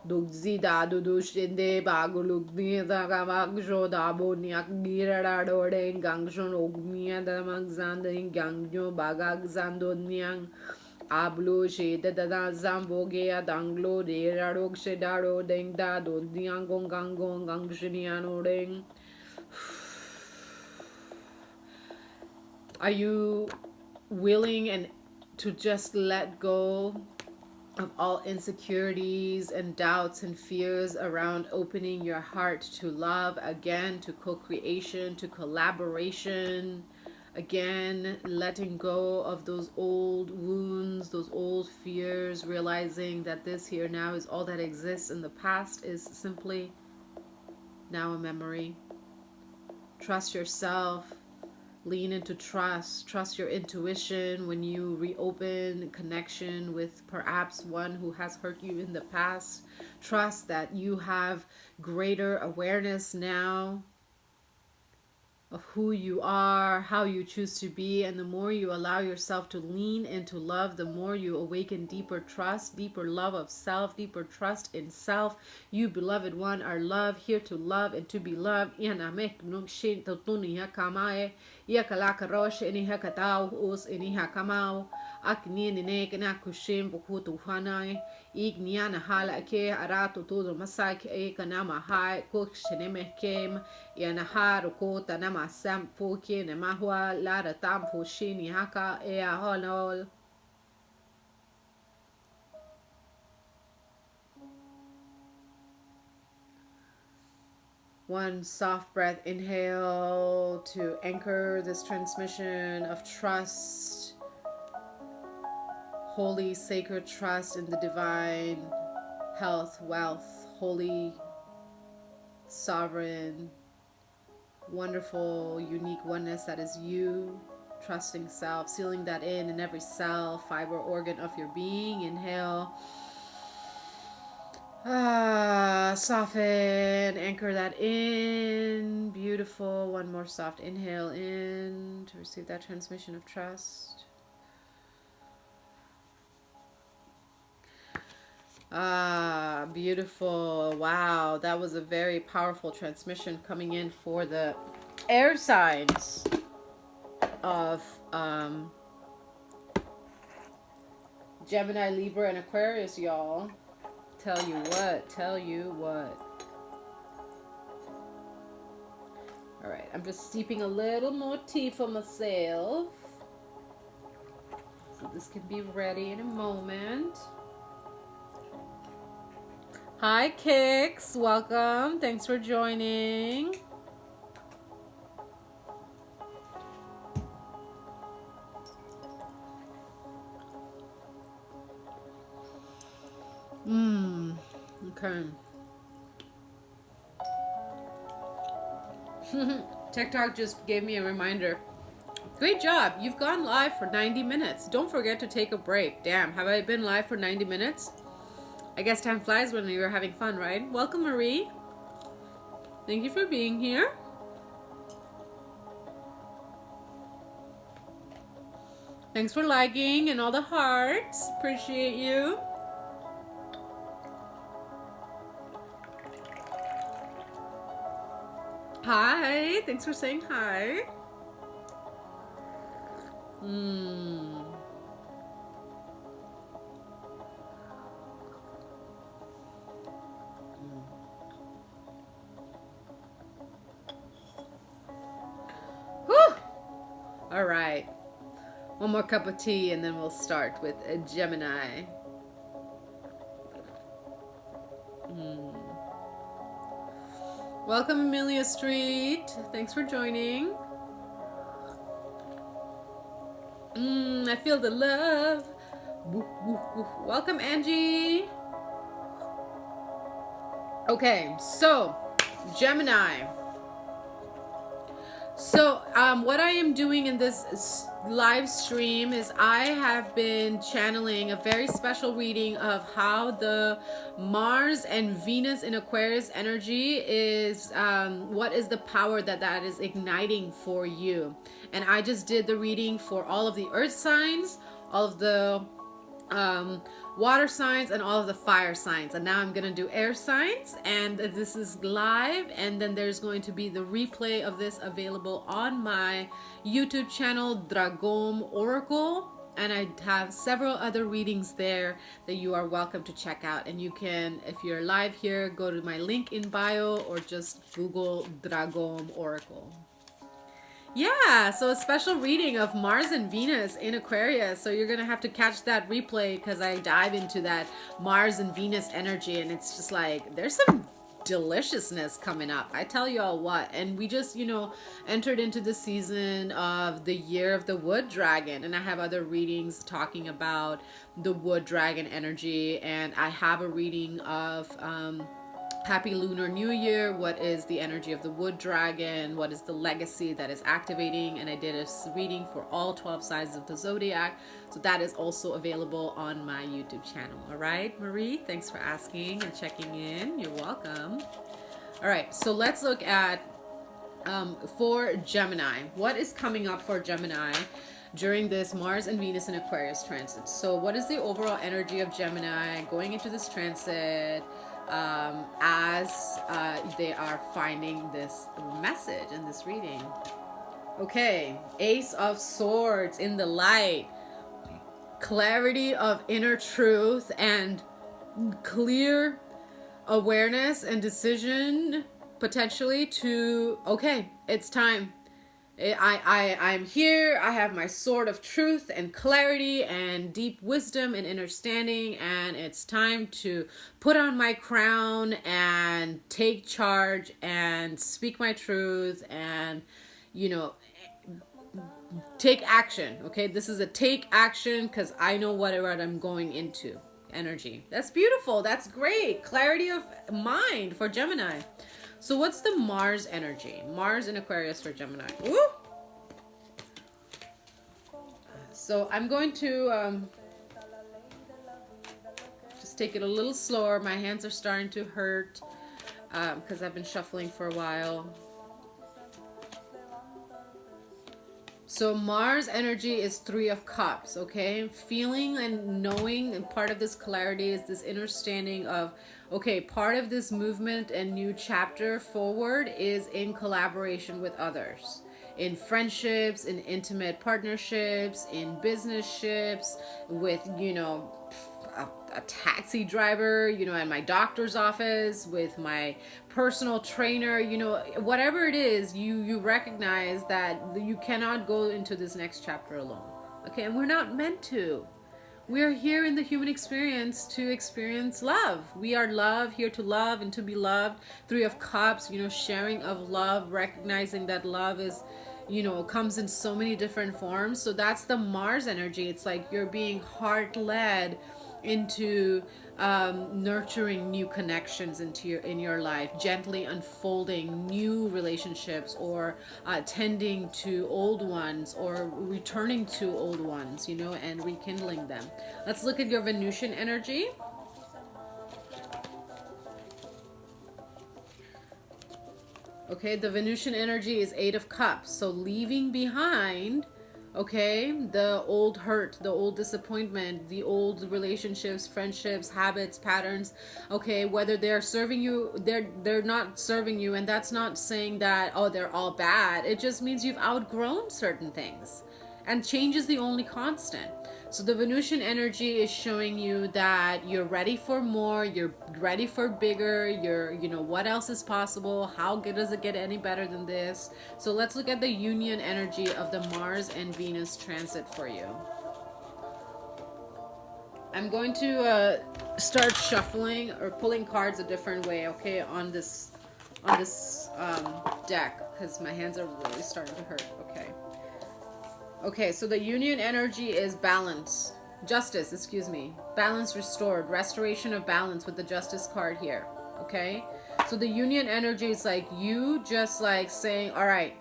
Dugzida dudushinde bagulugni da gavagjo da boniak gira dorden gangshon ogmia da magzandin gangyo bagagzandoniang ablo she da da zambogia danglo de radok she daro deng da don diangong gangong gangshiniano deng. Are you willing and to just let go of all insecurities and doubts and fears around opening your heart to love again, to co-creation, to collaboration, again, letting go of those old wounds, those old fears, realizing that this here now is all that exists and the past is simply now a memory. Trust yourself. Lean into trust your intuition when you reopen connection with perhaps one who has hurt you in the past. Trust that you have greater awareness now of who you are, how you choose to be, and the more you allow yourself to lean into love, the more you awaken deeper trust, deeper love of self, deeper trust in self. You, beloved one, are loved, here to love and to be loved. Igniana hala ke arato todo masak e kanama hai kokshenemekem yanaharo kota nama sam foke nemahua lara tam foshini haka e aholol. One soft breath inhale to anchor this transmission of trust, holy sacred trust in the divine health, wealth, holy, sovereign, wonderful, unique oneness that is you. Trusting self, sealing that in every cell, fiber, organ of your being. Inhale. Soften, anchor that in. Beautiful. One more soft inhale in to receive that transmission of trust. Beautiful. Wow, that was a very powerful transmission coming in for the air signs of Gemini, Libra, and Aquarius, y'all. Tell you what. All right, I'm just steeping a little more tea for myself, so this can be ready in a moment. Hi, Kix. Welcome. Thanks for joining. Okay. TikTok just gave me a reminder. Great job. You've gone live for 90 minutes. Don't forget to take a break. Damn, have I been live for 90 minutes? I guess time flies when you're having fun, right? Welcome, Marie. Thank you for being here. Thanks for liking and all the hearts. Appreciate you. Hi. Thanks for saying hi. All right, one more cup of tea and then we'll start with a Gemini. Welcome, Amelia Street. Thanks for joining. I feel the love. Welcome, Angie. Okay, so Gemini. So what I am doing in this live stream is I have been channeling a very special reading of how the Mars and Venus in Aquarius energy is, what is the power that is igniting for you. And I just did the reading for all of the earth signs, all of the water signs and all of the fire signs. And now I'm going to do air signs, and this is live, and then there's going to be the replay of this available on my YouTube channel, Dragom Oracle. And I have several other readings there that you are welcome to check out. And you can, if you're live here, go to my link in bio or just Google Dragom Oracle. Yeah, so a special reading of Mars and Venus in Aquarius. So you're going to have to catch that replay because I dive into that Mars and Venus energy. And it's just like, there's some deliciousness coming up, I tell you all what. And we just, you know, entered into the season of the year of the wood dragon, and I have other readings talking about the wood dragon energy, and I have a reading of Happy Lunar New Year. What is the energy of the wood dragon? What is the legacy that is activating? And I did a reading for all 12 signs of the zodiac. So that is also available on my YouTube channel. All right, Marie, thanks for asking and checking in. You're welcome. All right, so let's look at for Gemini. What is coming up for Gemini during this Mars and Venus in Aquarius transit? So what is the overall energy of Gemini going into this transit? As they are finding this message in this reading. Okay, Ace of Swords in the light. Clarity of inner truth and clear awareness and decision potentially to, okay, it's time. I'm here. I have my sword of truth and clarity and deep wisdom and understanding, and it's time to put on my crown and take charge and speak my truth and, you know, take action. Okay, this is a take action because I know what I'm going into energy. That's beautiful. That's great. Clarity of mind for Gemini. So what's the Mars energy? Mars in Aquarius for Gemini. Woo! So I'm going to just take it a little slower. My hands are starting to hurt because I've been shuffling for a while. So Mars energy is 3 of Cups, okay? Feeling and knowing, and part of this clarity is this understanding of, okay, part of this movement and new chapter forward is in collaboration with others. In friendships, in intimate partnerships, in business ships, with, you know, a taxi driver, you know, at my doctor's office, with my personal trainer, you know, whatever it is, you recognize that you cannot go into this next chapter alone. Okay, and we're not meant to. We are here in the human experience to experience love. We are love, here to love and to be loved. 3 of Cups, you know, sharing of love, recognizing that love is, you know, comes in so many different forms. So that's the Mars energy. It's like you're being heart-led into nurturing new connections in your life, gently unfolding new relationships, or tending to old ones, or returning to old ones, you know, and rekindling them. Let's look at your Venusian energy. Okay, the Venusian energy is 8 of Cups. So leaving behind, okay, the old hurt, the old disappointment, the old relationships, friendships, habits, patterns, okay, whether they're serving you, they're not serving you, and that's not saying that, oh, they're all bad. It just means you've outgrown certain things, and change is the only constant. So the Venusian energy is showing you that you're ready for more, you're ready for bigger, you know, what else is possible, how good does it get any better than this? So let's look at the union energy of the Mars and Venus transit for you. I'm going to start shuffling or pulling cards a different way, okay, on this deck, because my hands are really starting to hurt. Okay, so the union energy is balance. Justice, excuse me. Balance restored. Restoration of balance with the Justice card here. Okay? So the union energy is like you just like saying, all right,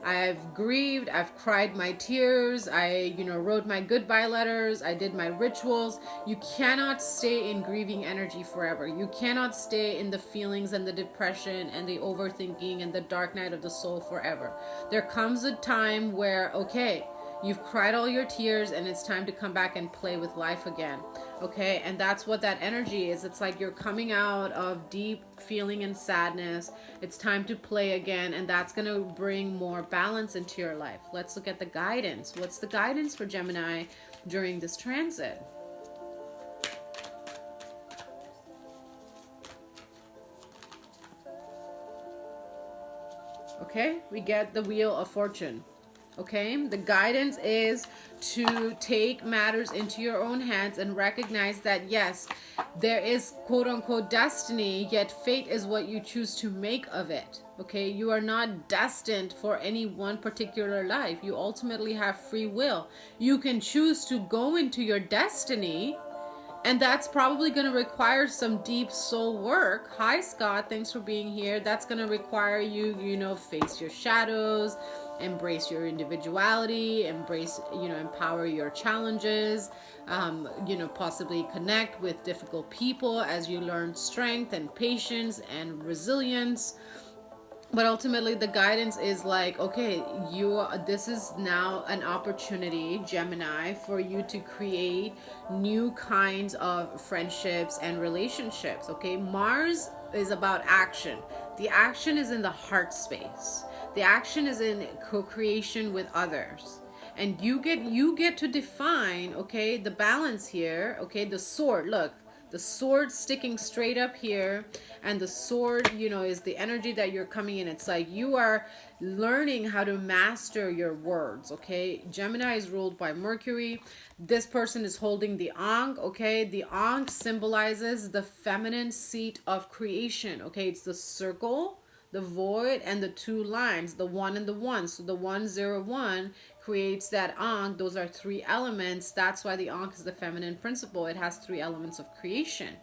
I've grieved, I've cried my tears, I, you know, wrote my goodbye letters, I did my rituals. You cannot stay in grieving energy forever. You cannot stay in the feelings and the depression and the overthinking and the dark night of the soul forever. There comes a time where, okay, you've cried all your tears and it's time to come back and play with life again. Okay, and that's what that energy is. It's like you're coming out of deep feeling and sadness. It's time to play again, and that's going to bring more balance into your life. Let's look at the guidance. What's the guidance for Gemini during this transit? Okay, we get the Wheel of Fortune. Okay, the guidance is to take matters into your own hands and recognize that yes, there is quote unquote destiny, yet fate is what you choose to make of it. Okay, you are not destined for any one particular life. You ultimately have free will. You can choose to go into your destiny, and that's probably going to require some deep soul work. Hi, Scott. Thanks for being here. That's going to require you, face your shadows, embrace your individuality, embrace, empower your challenges, possibly connect with difficult people as you learn strength and patience and resilience. But ultimately the guidance is like, okay, this is now an opportunity, Gemini, for you to create new kinds of friendships and relationships. Okay, Mars is about action. The action is in the heart space. The action is in co-creation with others. And you get to define, okay, the balance here. Okay, the sword, look, the sword sticking straight up here, and the sword, is the energy that you're coming in. It's like you are learning how to master your words. Okay, Gemini is ruled by Mercury. This person is holding the Ankh. Okay, the Ankh symbolizes the feminine seat of creation. Okay, it's the circle, the void, and the two lines, the one and the one. So the 101 creates that Ankh. Those are three elements. That's why the Ankh is the feminine principle. It has three elements of creation.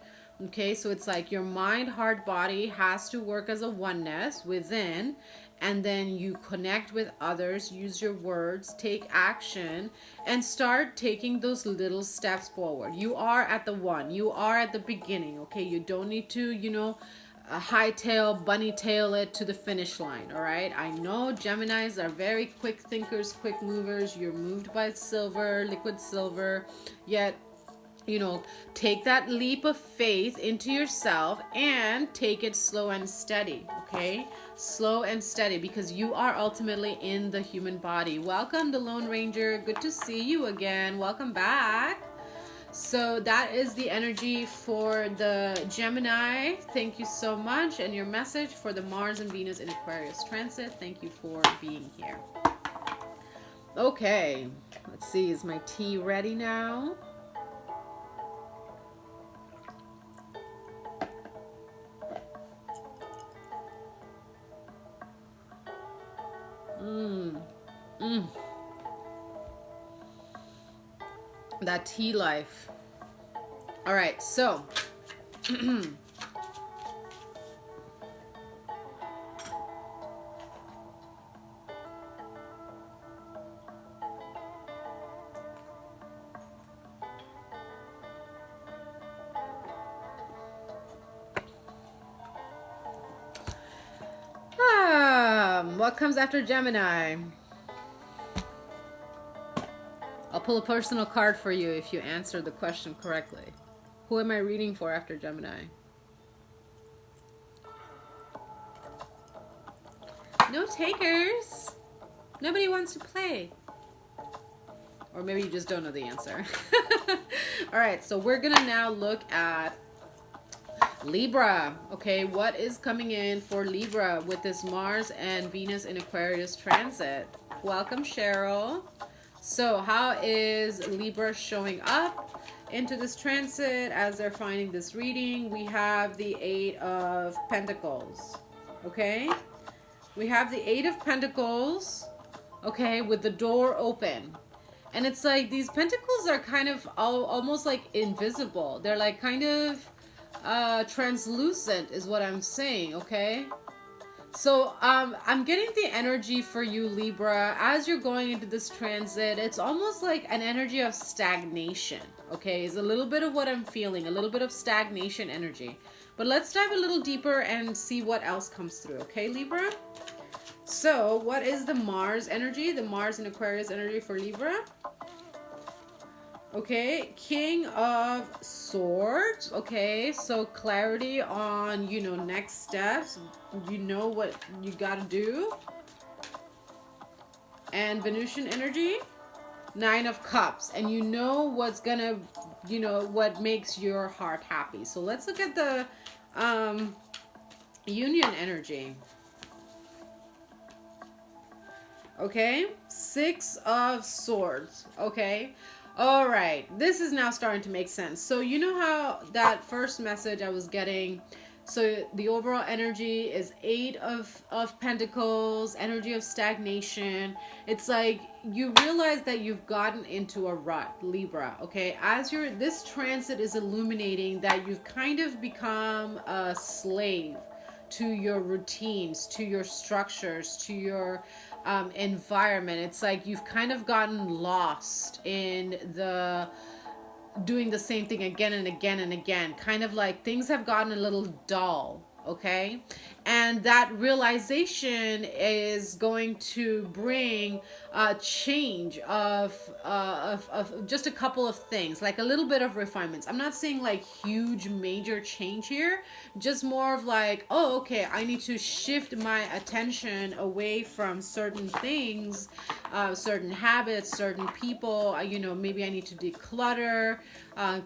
Okay, so it's like your mind, heart, body has to work as a oneness within, and then you connect with others, use your words, take action, and start taking those little steps forward. You are at the one. You are at the beginning. Okay, you don't need to, hightail, bunny tail it to the finish line. All right, I know Geminis are very quick thinkers, quick movers. You're moved by silver, liquid silver, yet take that leap of faith into yourself and take it slow and steady. Okay, slow and steady, because you are ultimately in the human body. Welcome, the Lone Ranger. Good to see you again. Welcome back. So that is the energy for the Gemini. Thank you so much. And your message for the Mars and Venus in Aquarius transit. Thank you for being here. Okay, let's see. Is my tea ready now? That tea life. All right, so what comes after Gemini? I'll pull a personal card for you if you answer the question correctly. Who am I reading for after Gemini? No takers. Nobody wants to play. Or maybe you just don't know the answer. All right, so we're going to now look at Libra. Okay, what is coming in for Libra with this Mars and Venus in Aquarius transit? Welcome, Cheryl. So how is Libra showing up into this transit as they're finding this reading? We have the Eight of Pentacles. Okay, we have the Eight of Pentacles, okay, with the door open. And it's like these pentacles are kind of almost like invisible. They're like kind of translucent is what I'm saying, okay? So I'm getting the energy for you, Libra, as you're going into this transit. It's almost like an energy of stagnation, okay? It's a little bit of what I'm feeling, a little bit of stagnation energy. But let's dive a little deeper and see what else comes through, okay, Libra? So what is the Mars energy, the Mars and Aquarius energy for Libra? Okay, King of Swords. Okay, so clarity on, you know, next steps. You know what you gotta do. And Venusian energy, Nine of Cups. And you know what's gonna, you know, what makes your heart happy. So let's look at the Union energy. Okay, Six of Swords. Okay, all right, this is now starting to make sense. So you know how that first message I was getting, so the overall energy is Eight of Pentacles, energy of stagnation. It's like you realize that you've gotten into a rut, Libra. Okay, as this transit is illuminating that you've kind of become a slave to your routines, to your structures, to your environment. It's like you've kind of gotten lost in the doing the same thing again and again and again. Kind of like things have gotten a little dull. Okay, and that realization is going to bring a change of just a couple of things, like a little bit of refinements. I'm not saying like huge major change here, just more of like, oh, okay, I need to shift my attention away from certain things, certain habits, certain people. You know, maybe I need to declutter,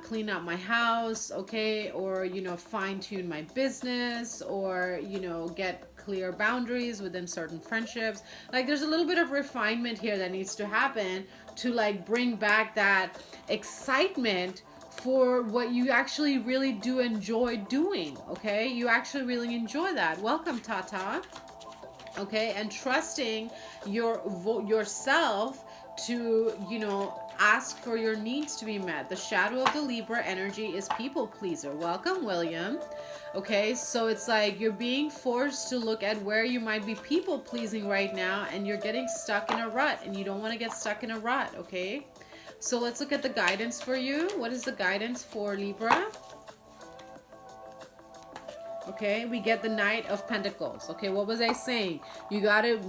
clean up my house, okay, or, you know, fine tune my business, or, you know, get clear boundaries within certain friendships. Like there's a little bit of refinement here that needs to happen to like bring back that excitement for what you actually really do enjoy doing. Okay, you actually really enjoy that. Welcome, Tata. Okay, and trusting yourself to, you know, ask for your needs to be met. The shadow of the Libra energy is people pleaser. Welcome, William. Okay, so it's like you're being forced to look at where you might be people pleasing right now, and you're getting stuck in a rut, and you don't want to get stuck in a rut. Okay, so let's look at the guidance for you. What is the guidance for Libra? Okay, we get the Knight of Pentacles. Okay, what was I saying? You gotta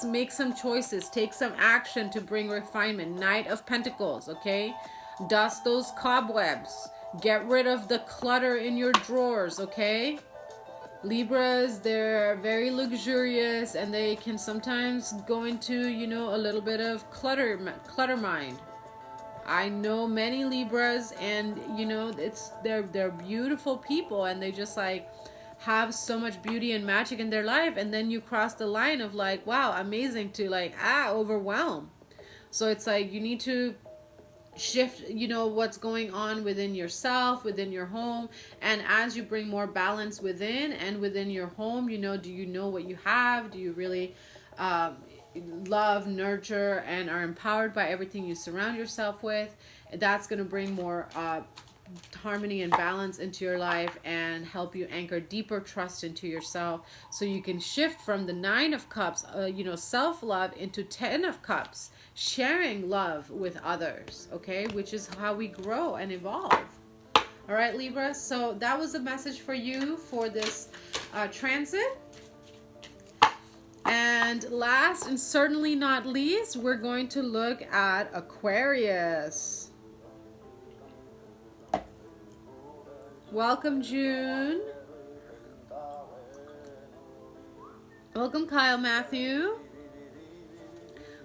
make some choices, take some action to bring refinement. Knight of Pentacles. Okay, dust those cobwebs, get rid of the clutter in your drawers. Okay, Libras, they're very luxurious, and they can sometimes go into, you know, a little bit of clutter mind. I know many Libras, and you know, they're beautiful people, and they just like have so much beauty and magic in their life, and then you cross the line of like, wow, amazing, to like overwhelm. So it's like you need to shift, you know, what's going on within yourself, within your home, and as you bring more balance within and within your home, you know, do you know what you have? Do you really love, nurture, and are empowered by everything you surround yourself with? That's going to bring more harmony and balance into your life and help you anchor deeper trust into yourself, so you can shift from the Nine of Cups, you know, self-love, into Ten of Cups, sharing love with others. Okay, which is how we grow and evolve. All right, Libra, so that was the message for you for this transit. And last and certainly not least, we're going to look at Aquarius. Welcome, June. Welcome, Kyle Matthew.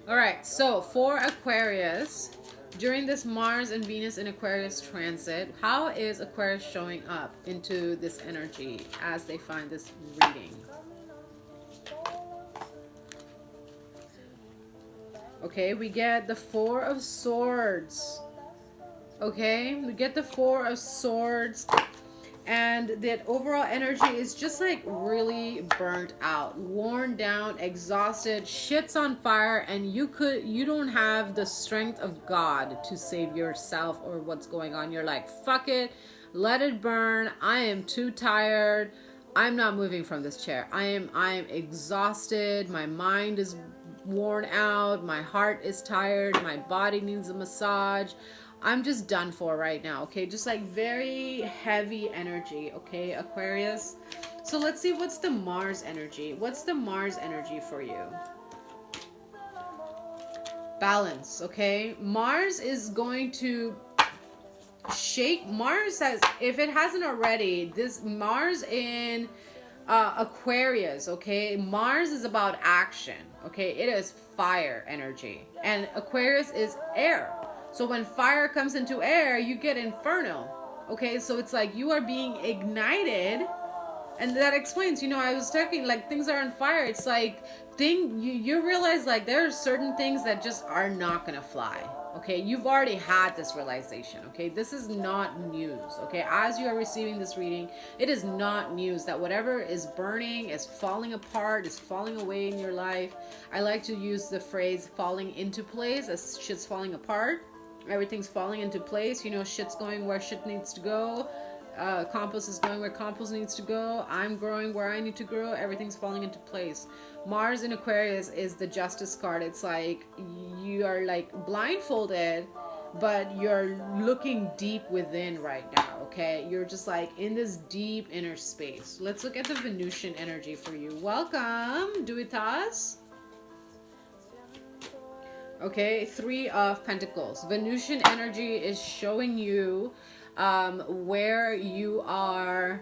All right, so for Aquarius, during this Mars and Venus in Aquarius transit, how is Aquarius showing up into this energy as they find this reading? Okay, we get the Four of Swords. Okay, we get the Four of Swords, and that overall energy is just like really burnt out, worn down, exhausted, shit's on fire, and you don't have the strength of God to save yourself or what's going on. You're like, fuck it, let it burn. I am too tired. I'm not moving from this chair. I am exhausted. My mind is worn out. My heart is tired. My body needs a massage. I'm just done for right now. Okay, just like very heavy energy. Okay, Aquarius. So let's see, what's the Mars energy? What's the Mars energy for you? balance, okay? Mars is going to shake. Mars says, if it hasn't already, this Mars in Aquarius, okay? Mars is about action, okay? It is fire energy, and Aquarius is air. So when fire comes into air, you get inferno, okay? So it's like you are being ignited, and that explains, you know, I was talking like things are on fire. It's like you realize like there are certain things that just are not gonna fly. Okay, you've already had this realization. Okay, this is not news. Okay, as you are receiving this reading, it is not news that whatever is burning, is falling apart, is falling away in your life. I like to use the phrase falling into place, as shit's falling apart. Everything's falling into place. You know, shit's going where shit needs to go. Compost is going where compost needs to go. I'm growing where I need to grow. Everything's falling into place. Mars in Aquarius is the Justice card. It's like you are like blindfolded, but you're looking deep within right now, okay? You're just like in this deep inner space. Let's look at the Venusian energy for you. Welcome, Duitas. Okay, 3 of Pentacles. Venusian energy is showing you where you are.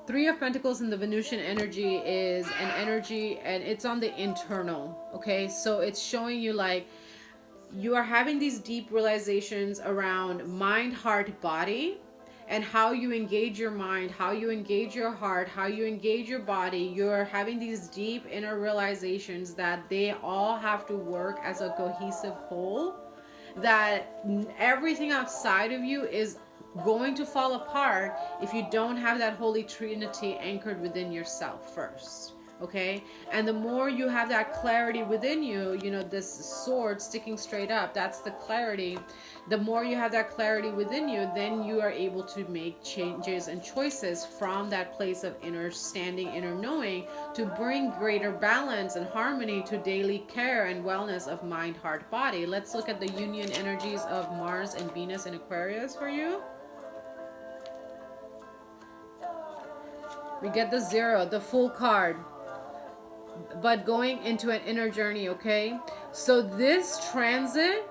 Three of Pentacles in the Venusian energy is an energy, and it's on the internal. Okay, so it's showing you like you are having these deep realizations around mind, heart, body, and how you engage your mind, how you engage your heart, how you engage your body. You're having these deep inner realizations that they all have to work as a cohesive whole, that everything outside of you is going to fall apart if you don't have that Holy Trinity anchored within yourself first. Okay, and the more you have that clarity within you, you know, this sword sticking straight up, that's the clarity. The more you have that clarity within you, then you are able to make changes and choices from that place of inner standing, inner knowing, to bring greater balance and harmony to daily care and wellness of mind, heart, body. Let's look at the union energies of Mars and Venus in Aquarius for you. We get the 0, the Fool card, but going into an inner journey, okay? So this transit,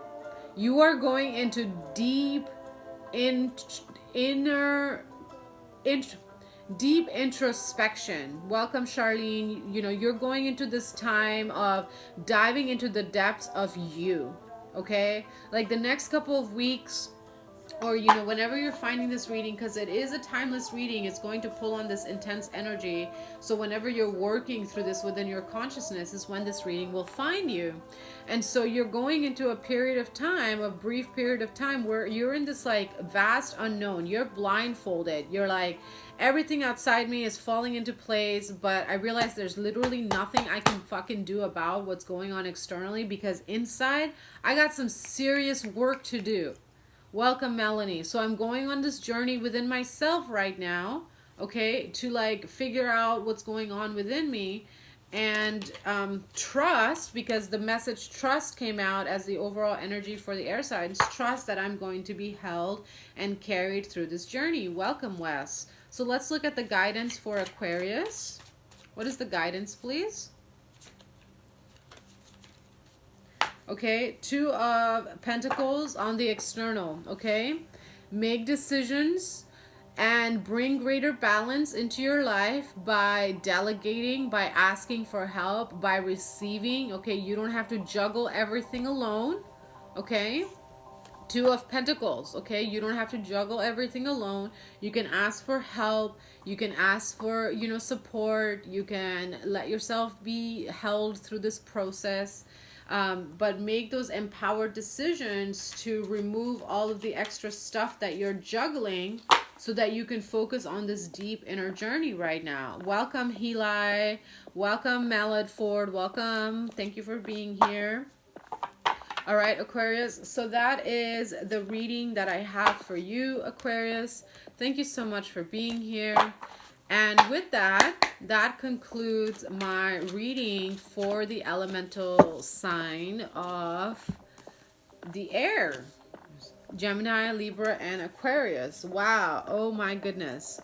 you are going into deep deep introspection. Welcome, Charlene. You know, you're going into this time of diving into the depths of you, okay? Like the next couple of weeks, or you know, whenever you're finding this reading, because it is a timeless reading, it's going to pull on this intense energy. So whenever you're working through this within your consciousness is when this reading will find you. And so you're going into a period of time, a brief period of time, where you're in this like vast unknown. You're blindfolded. You're like, everything outside me is falling into place, but I realize there's literally nothing I can fucking do about what's going on externally, because inside I got some serious work to do. Welcome, Melanie. So I'm going on this journey within myself right now, okay, to like figure out what's going on within me, and trust, because the message trust came out as the overall energy for the air signs. Trust that I'm going to be held and carried through this journey. Welcome, Wes. So let's look at the guidance for Aquarius. What is the guidance, please? Okay, 2 of Pentacles on the external, okay? Make decisions and bring greater balance into your life by delegating, by asking for help, by receiving, okay? You don't have to juggle everything alone, okay? 2 of Pentacles, okay? You don't have to juggle everything alone. You can ask for help. You can ask for, you know, support. You can let yourself be held through this process. But make those empowered decisions to remove all of the extra stuff that you're juggling so that you can focus on this deep inner journey right now. Welcome, Heli. Welcome, Malad Ford. Welcome. Thank you for being here. All right, Aquarius. So that is the reading that I have for you, Aquarius. Thank you so much for being here. And with that, that concludes my reading for the elemental sign of the air. Gemini, Libra, and Aquarius. Wow. Oh my goodness.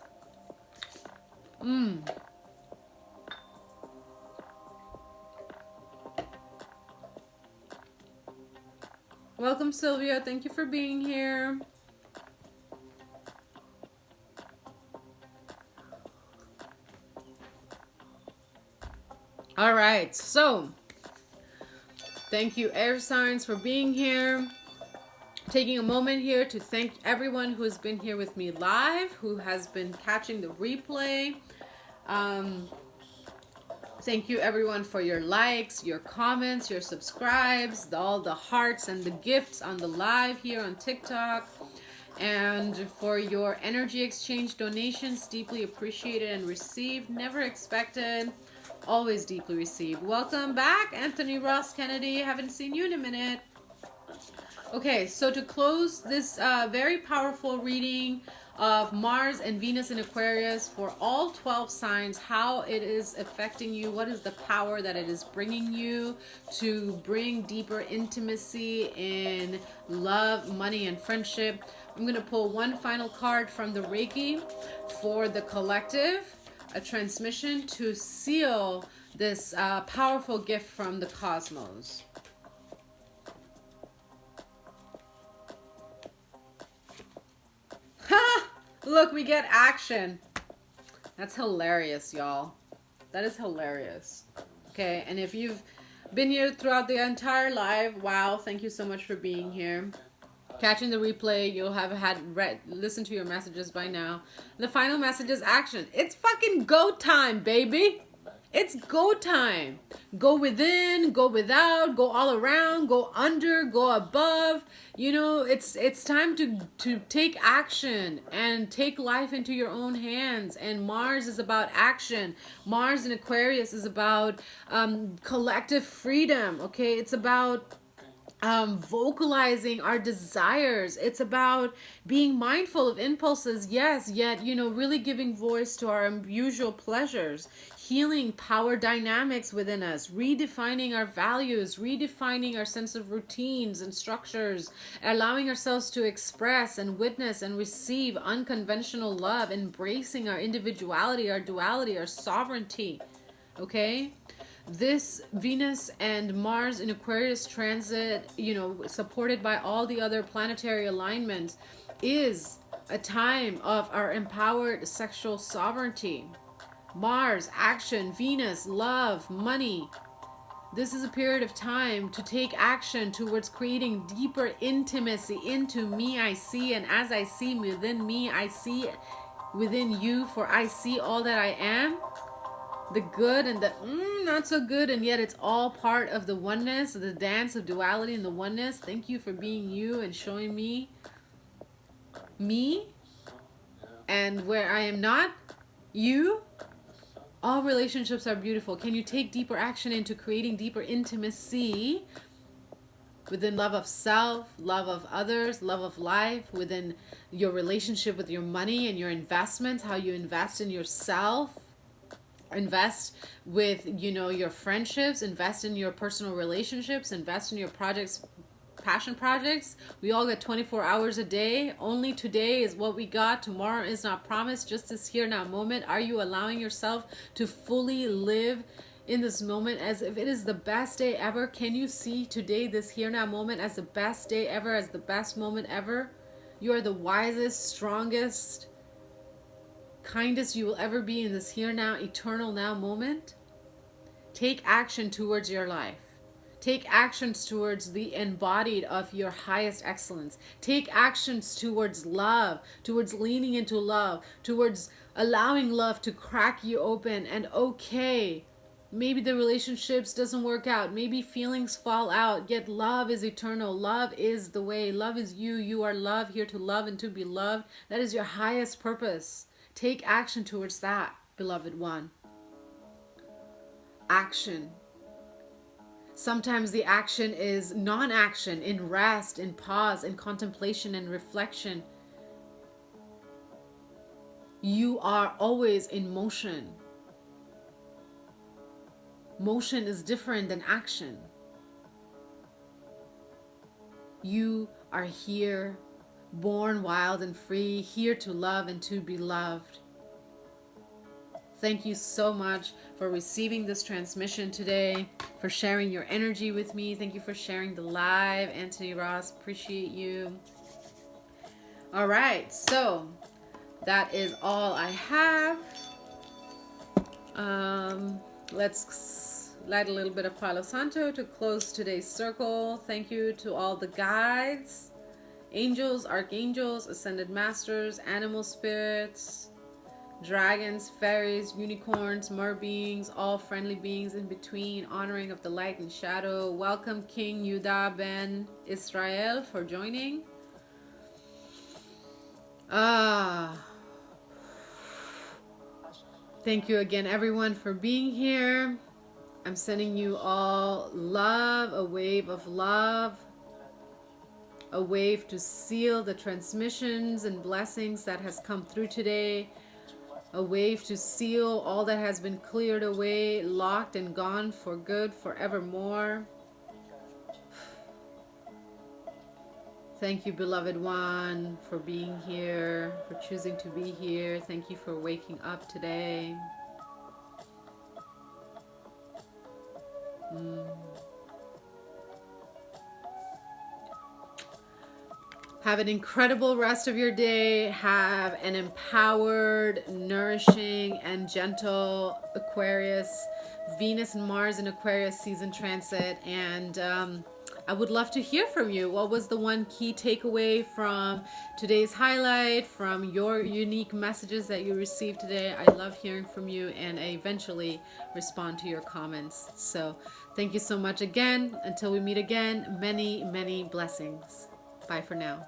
Welcome, Sylvia. Thank you for being here. All right, so thank you, air signs, for being here. Taking a moment here to thank everyone who has been here with me live, who has been catching the replay. Thank you everyone for your likes, your comments, your subscribes, all the hearts and the gifts on the live here on TikTok, and for your energy exchange donations. Deeply appreciated and received, never expected, always deeply received. Welcome back, Anthony Ross Kennedy. Haven't seen you in a minute. Okay, so to close this very powerful reading of Mars and Venus in Aquarius for all 12 signs, how it is affecting you, what is the power that it is bringing you to bring deeper intimacy in love, money, and friendship. I'm going to pull one final card from the Reiki for the collective, a transmission to seal this powerful gift from the cosmos. Ha! Look, we get action. That's hilarious, y'all. That is hilarious. Okay, and if you've been here throughout the entire live, wow, thank you so much for being here. Catching the replay, you'll have listened to your messages by now. The final message is action. It's fucking go time, baby. It's go time. Go within, go without, go all around, go under, go above. You know, it's time to take action and take life into your own hands. And Mars is about action. Mars in Aquarius is about collective freedom. Okay, it's about vocalizing our desires. It's about being mindful of impulses, yes, yet, you know, really giving voice to our usual pleasures, healing power dynamics within us, redefining our values, redefining our sense of routines and structures, allowing ourselves to express and witness and receive unconventional love, embracing our individuality, our duality, our sovereignty. Okay? This Venus and Mars in Aquarius transit, you know, supported by all the other planetary alignments, is a time of our empowered sexual sovereignty. Mars, action, Venus, love, money. This is a period of time to take action towards creating deeper intimacy into me I see, and as I see within me, I see within you, for I see all that I am. The good and the not so good, and yet it's all part of the oneness, the dance of duality and the oneness. Thank you for being you and showing me and where I am not you. All relationships are beautiful. Can you take deeper action into creating deeper intimacy within love of self, love of others, love of life, within your relationship with your money and your investments, how you invest in yourself? Invest with, you know, your friendships, invest in your personal relationships, invest in your projects, passion projects. We all get 24 hours a day. Only today is what we got. Tomorrow is not promised. Just this here now moment. Are you allowing yourself to fully live in this moment as if it is the best day ever? Can you see today, this here now moment, as the best day ever, as the best moment ever? You are the wisest, strongest, kindest you will ever be in this here now, eternal now moment. Take action towards your life. Take actions towards the embodied of your highest excellence. Take actions towards love, towards leaning into love, towards allowing love to crack you open. And okay, maybe the relationships doesn't work out, maybe feelings fall out, yet love is eternal. Love is the way. Love is you. You are love, here to love and to be loved. That is your highest purpose. Take action towards that, beloved one. Action. Sometimes the action is non-action, in rest, in pause, in contemplation and reflection. You are always in motion. Motion is different than action. You are here, born wild and free, here to love and to be loved. Thank you so much for receiving this transmission today, for sharing your energy with me. Thank you for sharing the live, Anthony Ross. Appreciate you. All right, so that is all I have. Let's light a little bit of Palo Santo to close today's circle. Thank you to all the guides, angels, archangels, ascended masters, animal spirits, dragons, fairies, unicorns, mer beings, all friendly beings in between, honoring of the light and shadow. Welcome King Yuda Ben Israel for joining. Thank you again, everyone, for being here. I'm sending you all love, a wave of love, a wave to seal the transmissions and blessings that has come through today, a wave to seal all that has been cleared away, locked and gone for good forevermore. Thank you, beloved one, for being here, for choosing to be here. Thank you for waking up today. Have an incredible rest of your day. Have an empowered, nourishing, and gentle Aquarius, Venus and Mars in Aquarius season transit. And I would love to hear from you. What was the one key takeaway from today's highlight, from your unique messages that you received today? I love hearing from you, and I eventually respond to your comments. So thank you so much again. Until we meet again, many, many blessings. Bye for now.